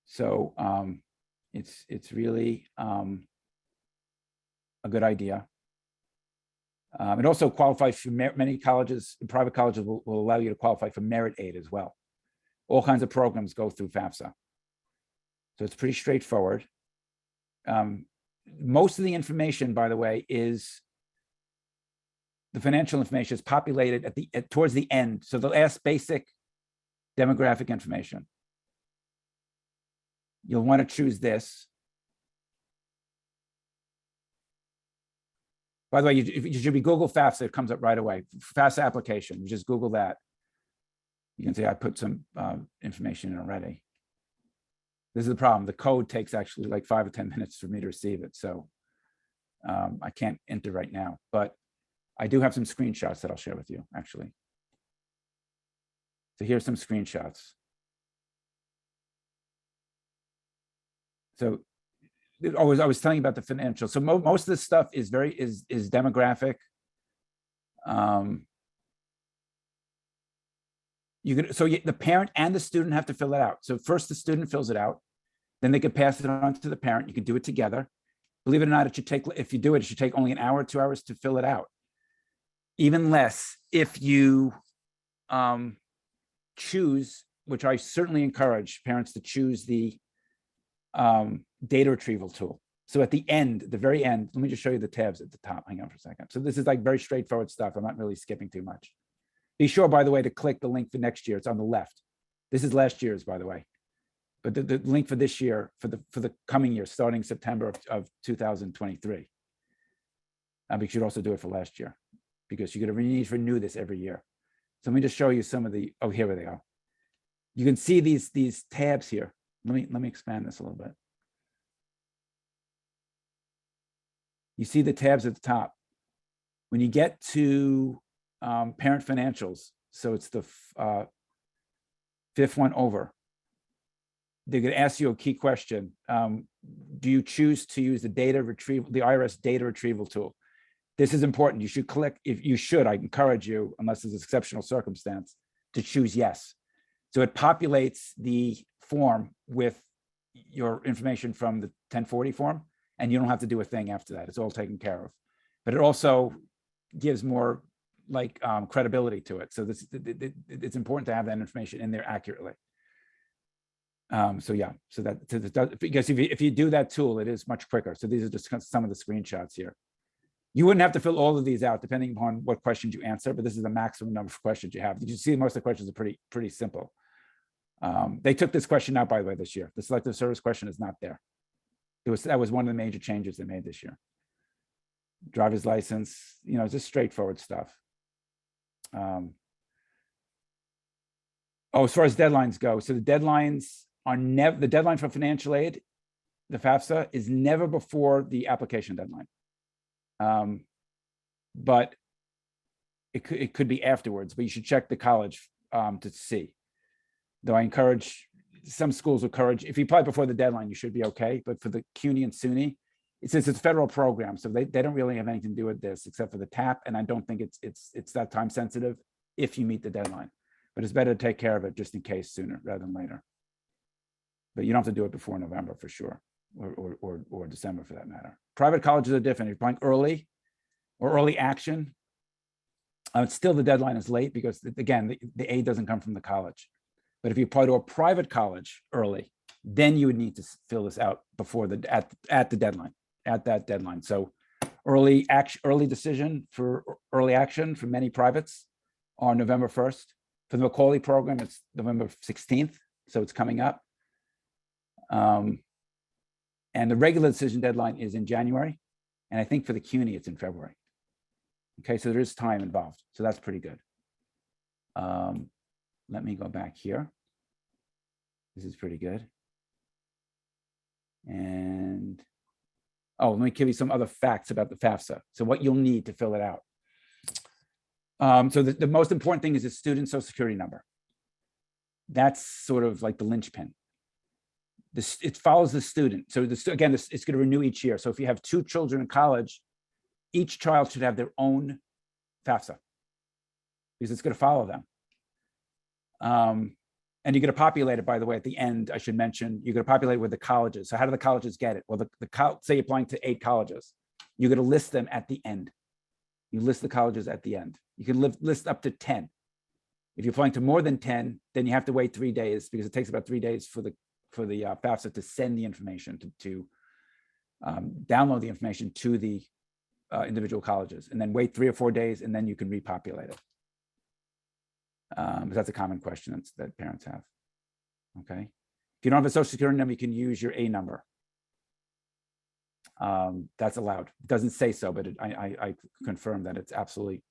Speaker 1: So it's really a good idea. It also qualifies for many colleges, private colleges will allow you to qualify for merit aid as well. All kinds of programs go through FAFSA. So it's pretty straightforward. Most of the information, by the way, is the financial information is populated towards the end. So they'll ask basic demographic information. You'll want to choose this. By the way, you should be Google FAFSA. It comes up right away. FAFSA application. You just Google that. You can see I put some information in already. This is the problem. The code takes actually like 5 or 10 minutes for me to receive it. So I can't enter right now, but I do have some screenshots that I'll share with you, actually. So here's some screenshots. So I was telling you about the financial. So most of this stuff is demographic. The parent and the student have to fill it out. So first the student fills it out, then they could pass it on to the parent. You can do it together. Believe it or not, if you do it, it should take only an hour or 2 hours to fill it out. Even less if you choose, which I certainly encourage parents to choose, the data retrieval tool. So at the end, the very end, let me just show you the tabs at the top. Hang on for a second. So this is like very straightforward stuff. I'm not really skipping too much. Be sure, by the way, to click the link for next year. It's on the left. This is last year's, by the way. but the link for this year, for the coming year, starting September of 2023. But you should also do it for last year, because you're going to need to renew this every year. So let me just show you some of the, oh, here they are. You can see these tabs here. Let me expand this a little bit. You see the tabs at the top. When you get to parent financials, so it's the fifth one over, they're going to ask you a key question. Do you choose to use the data retrieval, the IRS data retrieval tool? This is important. You should click, if you should, I encourage you, unless there's an exceptional circumstance, to choose yes. So it populates the form with your information from the 1040 form, and you don't have to do a thing after that. It's all taken care of. But it also gives more like credibility to it. So it's important to have that information in there accurately. So yeah, so that because if you do that tool, it is much quicker. So these are just some of the screenshots here. You wouldn't have to fill all of these out depending upon what questions you answer, but this is the maximum number of questions you have. You see, most of the questions are pretty simple. They took this question out, by the way, this year. The selective service question is not there. That was one of the major changes they made this year. Driver's license, just straightforward stuff. As far as deadlines go, so the deadlines are never, the deadline for financial aid, the FAFSA, is never before the application deadline. But it could be afterwards, but you should check the college to see. Though I encourage, some schools encourage, if you apply before the deadline, you should be okay. But for the CUNY and SUNY, it's a federal program, so they don't really have anything to do with this except for the TAP, and I don't think it's that time sensitive if you meet the deadline. But it's better to take care of it just in case sooner rather than later. But you don't have to do it before November for sure, or December for that matter. Private colleges are different. If you're applying early or early action, still the deadline is late because, again, the aid doesn't come from the college. But if you apply to a private college early, then you would need to fill this out before at the deadline, at that deadline. So early decision for early action for many privates on November 1st. For the Macaulay program, it's November 16th, so it's coming up. And the regular decision deadline is in January. And I think for the CUNY, it's in February. Okay, so there is time involved. So that's pretty good. Let me go back here. This is pretty good. And, let me give you some other facts about the FAFSA. So what you'll need to fill it out. So the most important thing is the student social security number. That's sort of like the linchpin. It follows the student. So again, it's going to renew each year. So if you have 2 children in college, each child should have their own FAFSA because it's going to follow them. And you're going to populate it, by the way, at the end, I should mention, you're going to populate with the colleges. So how do the colleges get it? Well, say you're applying to 8 colleges. You're going to list them at the end. You list the colleges at the end. You can list up to 10. If you're applying to more than 10, then you have to wait 3 days because it takes about 3 days for the FAFSA to send the information, to download the information to the individual colleges, and then wait 3 or 4 days, and then you can repopulate it. That's a common question that parents have. Okay. If you don't have a social security number, you can use your A number. That's allowed. It doesn't say so, but I confirm that it's absolutely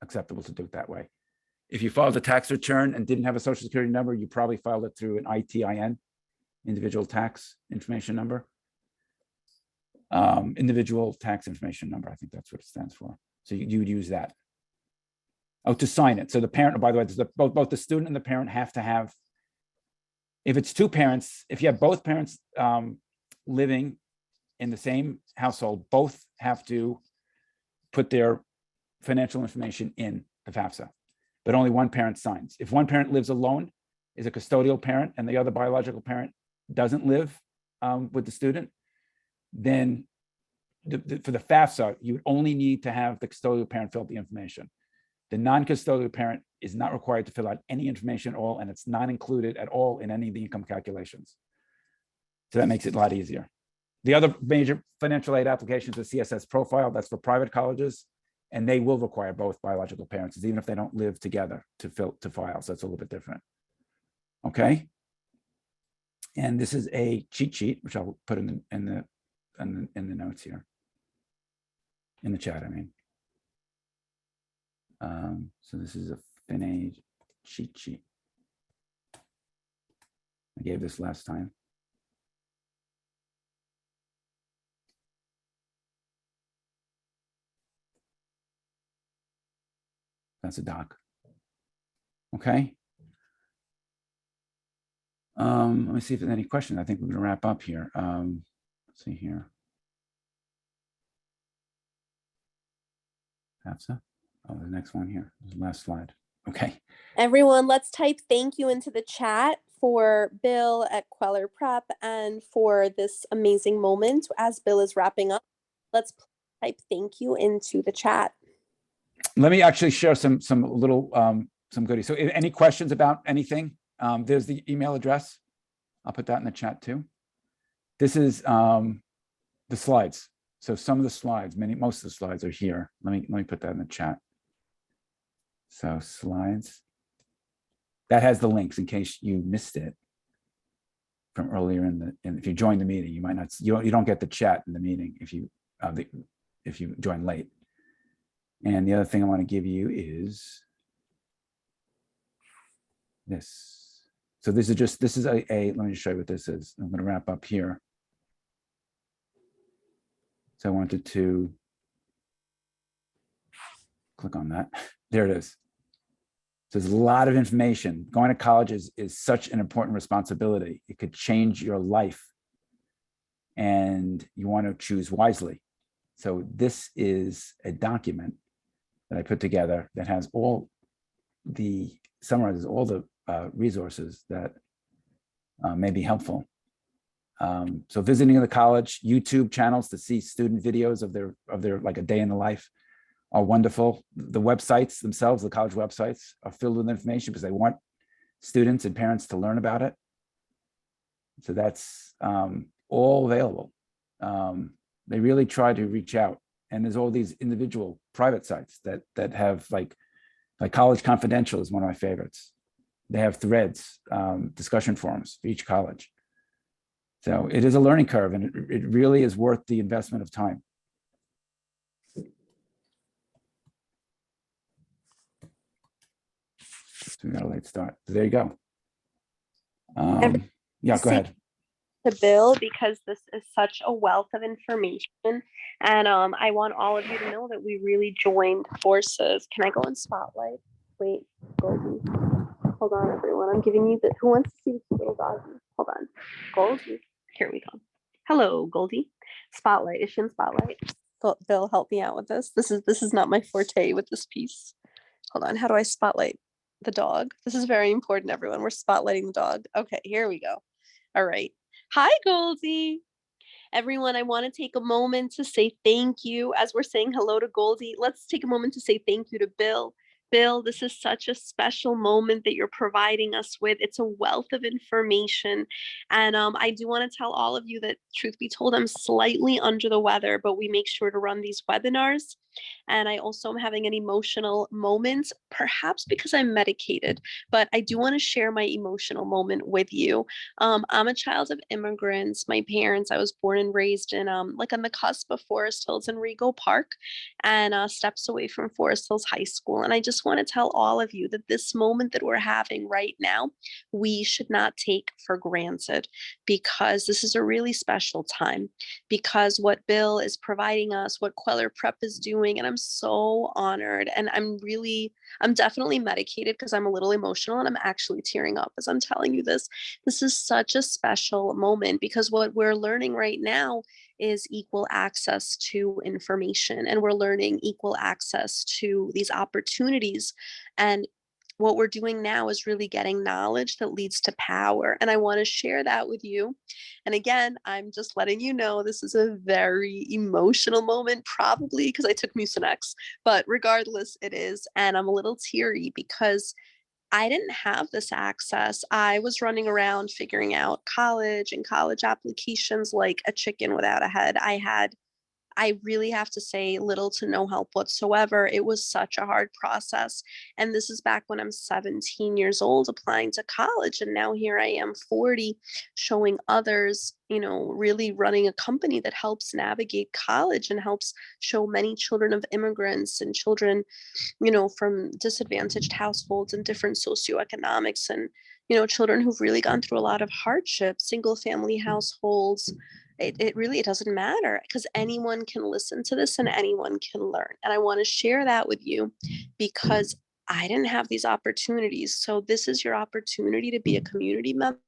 Speaker 1: acceptable to do it that way. If you filed a tax return and didn't have a social security number, you probably filed it through an ITIN, individual tax information number. Individual tax information number, I think that's what it stands for. So you would use that. To sign it. So the parent, by the way, both the student and the parent have to have, if it's 2 parents, if you have both parents living in the same household, both have to put their financial information in the FAFSA, but only one parent signs. If one parent lives alone, is a custodial parent, and the other biological parent doesn't live with the student, then for the FAFSA, you would only need to have the custodial parent fill out the information. The non-custodial parent is not required to fill out any information at all, and it's not included at all in any of the income calculations. So that makes it a lot easier. The other major financial aid application is the CSS profile. That's for private colleges, and they will require both biological parents, even if they don't live together to file. So it's a little bit different. Okay. And this is a cheat sheet, which I'll put in the notes here, in the chat, I mean. So this is a FinAid cheat sheet. I gave this last time. That's a doc. Okay. Let me see if there's any questions. I think we're going to wrap up here. Let's see here. Fafsa. Oh, the next one here. The last slide. Okay.
Speaker 2: Everyone, let's type thank you into the chat for Bill at Kweller Prep and for this amazing moment as Bill is wrapping up. Let's type thank you into the chat.
Speaker 1: Let me actually share some little some goodies. So any questions about anything, there's the email address. I'll put that in the chat too. This is the slides. So some of the slides, most of the slides are here. Let me put that in the chat. So slides. That has the links in case you missed it from earlier if you joined the meeting, you might not, you don't get the chat in the meeting if you join late. And the other thing I want to give you is this. So this is a let me just show you what this is. I'm going to wrap up here. So I wanted to click on that. There it is. So there's a lot of information. Going to college is such an important responsibility. It could change your life, and you want to choose wisely. So this is a document that I put together that has summarizes all the resources that may be helpful. So visiting the college, YouTube channels to see student videos of their like a day in the life are wonderful. The websites themselves, the college websites, are filled with information because they want students and parents to learn about it. So that's all available. They really try to reach out. And there's all these individual private sites that have like College Confidential is one of my favorites. They have threads, discussion forums for each college. So it is a learning curve, and it really is worth the investment of time. So we got a late start. So there you go. Yeah, go ahead.
Speaker 2: To Bill, because this is such a wealth of information, and I want all of you to know that we really joined forces. Can I go in spotlight? Wait, Goldie. Hold on, everyone. I'm giving you who wants to see this little doggy? Hold on, Goldie. Here we go. Hello, Goldie. Spotlight. Is she in spotlight? Bill, help me out with this. This is not my forte with this piece. Hold on. How do I spotlight the dog? This is very important, everyone. We're spotlighting the dog. Okay, here we go. All right. Hi, Goldie. Everyone, I want to take a moment to say thank you. As we're saying hello to Goldie, let's take a moment to say thank you to Bill. Bill, this is such a special moment that you're providing us with. It's a wealth of information. And I do want to tell all of you that, truth be told, I'm slightly under the weather, but we make sure to run these webinars. And I also am having an emotional moment, perhaps because I'm medicated, but I do want to share my emotional moment with you. I'm a child of immigrants. My parents, I was born and raised in like on the cusp of Forest Hills and Rego Park, and steps away from Forest Hills High School. And I just want to tell all of you that this moment that we're having right now, we should not take for granted, because this is a really special time, because what Bill is providing us, what Kweller Prep is doing, and I'm so honored, and I'm definitely medicated because I'm a little emotional, and I'm actually tearing up as I'm telling you this. This is such a special moment, because what we're learning right now is equal access to information, and we're learning equal access to these opportunities. And what we're doing now is really getting knowledge that leads to power. And I want to share that with you. And again, I'm just letting you know this is a very emotional moment, probably because I took Mucinex, but regardless, it is. And I'm a little teary because I didn't have this access. I was running around figuring out college and college applications like a chicken without a head. I had I really have to say little to no help whatsoever. It was such a hard process. And this is back when I'm 17 years old applying to college. And now here I am 40 showing others, really running a company that helps navigate college and helps show many children of immigrants and children, from disadvantaged households and different socioeconomics and, children who've really gone through a lot of hardship, single family households. It really, it doesn't matter because anyone can listen to this and anyone can learn. And I want to share that with you because I didn't have these opportunities. So this is your opportunity to be a community member.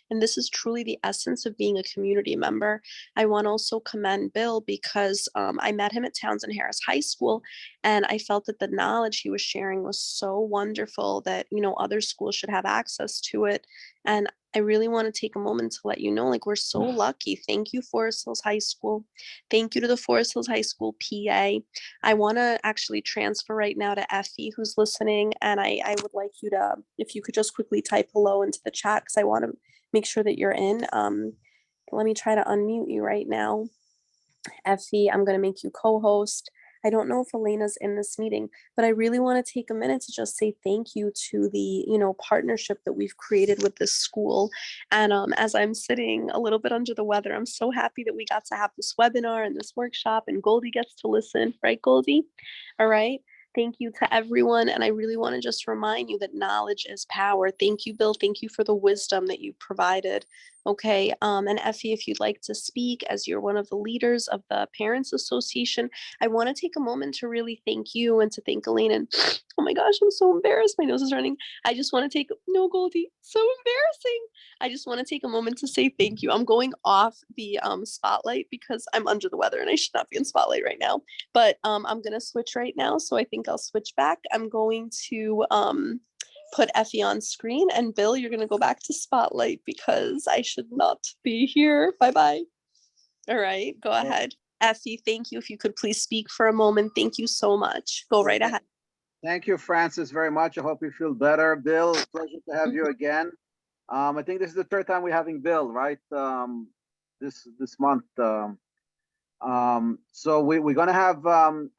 Speaker 2: And this is truly the essence of being a community member. I want to also commend Bill because I met him at Townsend Harris High School, and I felt that the knowledge he was sharing was so wonderful that, other schools should have access to it. And I really want to take a moment to let you know, like, we're so lucky. Thank you, Forest Hills High School. Thank you to the Forest Hills High School PA. I want to actually transfer right now to Effie, who's listening. And I would like you to, if you could just quickly type hello into the chat, because I want to make sure that you're in. Let me try to unmute you right now. Effie, I'm going to make you co-host. I don't know if Elena's in this meeting, but I really want to take a minute to just say thank you to the, partnership that we've created with this school. And as I'm sitting a little bit under the weather, I'm so happy that we got to have this webinar and this workshop, and Goldie gets to listen, right, Goldie? All right. Thank you to everyone. And I really want to just remind you that knowledge is power. Thank you, Bill. Thank you for the wisdom that you provided. Okay. And Effie, if you'd like to speak as you're one of the leaders of the Parents Association, I want to take a moment to really thank you and to thank Elaine. And oh my gosh, I'm so embarrassed. My nose is running. I just want to take, no, Goldie, so embarrassing. I just want to take a moment to say thank you. I'm going off the spotlight because I'm under the weather and I should not be in spotlight right now. But I'm going to switch right now. So I think I'll switch back. I'm going to put Effie on screen, and Bill, you're going to go back to spotlight because I should not be here. Bye-bye. All right, go ahead. Effie, thank you. If you could please speak for a moment. Thank you so much. Go right ahead.
Speaker 3: Thank you, Francis, very much. I hope you feel better. Bill, pleasure to have you again. I think this is the third time we're having Bill, right? This month. So we're gonna have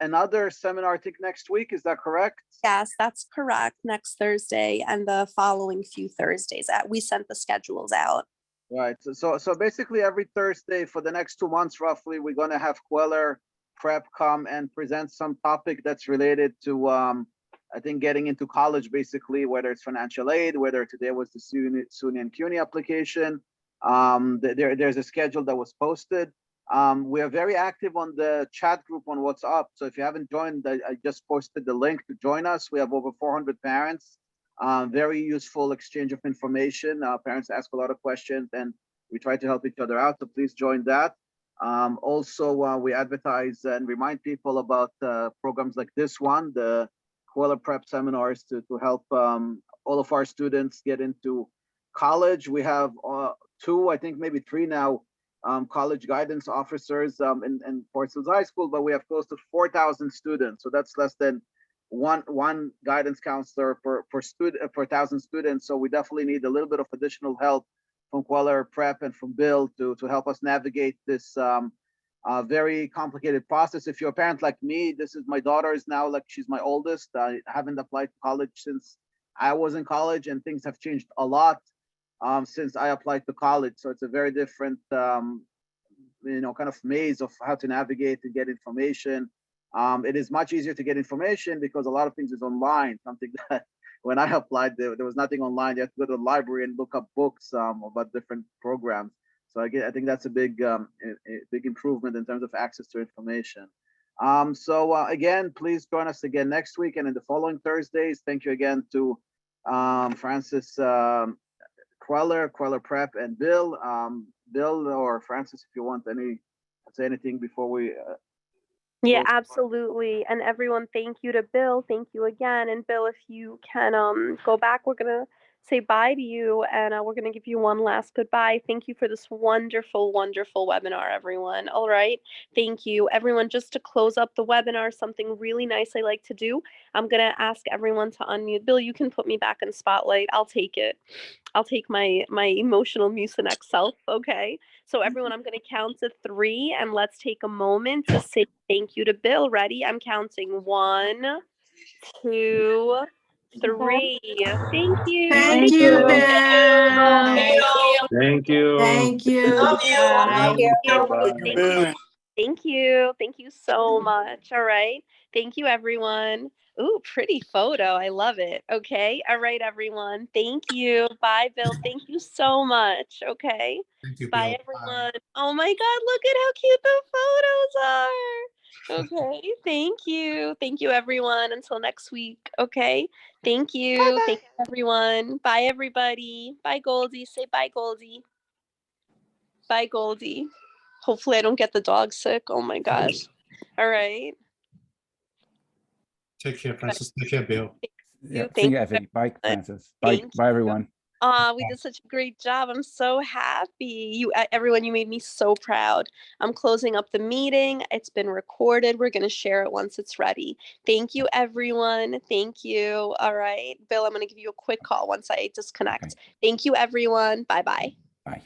Speaker 3: another seminar, I think, next week. Is that correct?
Speaker 2: Yes, that's correct. Next Thursday and the following few Thursdays. We sent the schedules out.
Speaker 3: Right. So basically every Thursday for the next 2 months, roughly, we're gonna have Kweller Prep come and present some topic that's related to I think getting into college, basically, whether it's financial aid, whether today was the SUNY and CUNY application. There's a schedule that was posted. We are very active on the chat group on WhatsApp. So if you haven't joined, I just posted the link to join us. We have over 400 parents. Very useful exchange of information. Parents ask a lot of questions and we try to help each other out. So please join that. Also, we advertise and remind people about programs like this one, the Kweller Prep seminars to help all of our students get into college. We have 2, I think maybe 3 now, college guidance officers in Forest Hills High School, but we have close to 4,000 students. So that's less than one guidance counselor per 1,000 students. So we definitely need a little bit of additional help from Kweller Prep and from Bill to help us navigate this very complicated process. If you're a parent like me, this is my daughter is now, like, she's my oldest. I haven't applied to college since I was in college, and things have changed a lot since I applied to college. So it's a very different, kind of maze of how to navigate and get information. It is much easier to get information because a lot of things is online, something that when I applied, there was nothing online. You have to go to the library and look up books about different programs. So I think that's a big improvement in terms of access to information. Again, please join us again next week and in the following Thursdays. Thank you again to Francis, Kweller Prep, and Bill. Bill or Francis, if you want say anything before we.
Speaker 2: Yeah, absolutely. And everyone, thank you to Bill. Thank you again. And Bill, if you can go back, we're gonna say bye to you, and we're going to give you one last goodbye. Thank you for this wonderful, wonderful webinar, everyone. All right. Thank you, everyone. Just to close up the webinar, something really nice I like to do. I'm going to ask everyone to unmute. Bill, you can put me back in spotlight. I'll take it. I'll take my emotional Mucinex self. Okay. So everyone, I'm going to count to 3, and let's take a moment to say thank you to Bill. Ready? I'm counting 1, 2, 3. Thank you.
Speaker 4: Thank you, Bill.
Speaker 5: Thank you.
Speaker 4: Thank you.
Speaker 5: Bye.
Speaker 2: Thank you. Thank you. Thank you so much. All right. Thank you, everyone. Ooh, pretty photo. I love it. Okay. All right, everyone. Thank you. Bye, Bill. Thank you so much. Okay.
Speaker 6: Thank you,
Speaker 2: Bye,
Speaker 6: Bill.
Speaker 2: everyone. Oh my God, look at how cute the photos are. Okay. Thank you. Thank you, everyone. Until next week. Okay. Thank you. Thank you, everyone. Bye, everybody. Bye, Goldie. Say bye, Goldie. Bye, Goldie. Hopefully I don't get the dog sick. Oh my gosh. All right.
Speaker 6: Take care, Francis. Take care, Bill.
Speaker 1: Yeah,
Speaker 2: Thank
Speaker 1: see you,
Speaker 2: you,
Speaker 1: Effie. Bye,
Speaker 2: everyone.
Speaker 1: Francis. Bye,
Speaker 2: Thank
Speaker 1: bye, everyone.
Speaker 2: We did such a great job. I'm so happy. Everyone, you made me so proud. I'm closing up the meeting. It's been recorded. We're going to share it once it's ready. Thank you, everyone. Thank you. All right. Bill, I'm going to give you a quick call once I disconnect.
Speaker 1: Okay.
Speaker 2: Thank you, everyone. Bye-bye.
Speaker 1: Bye.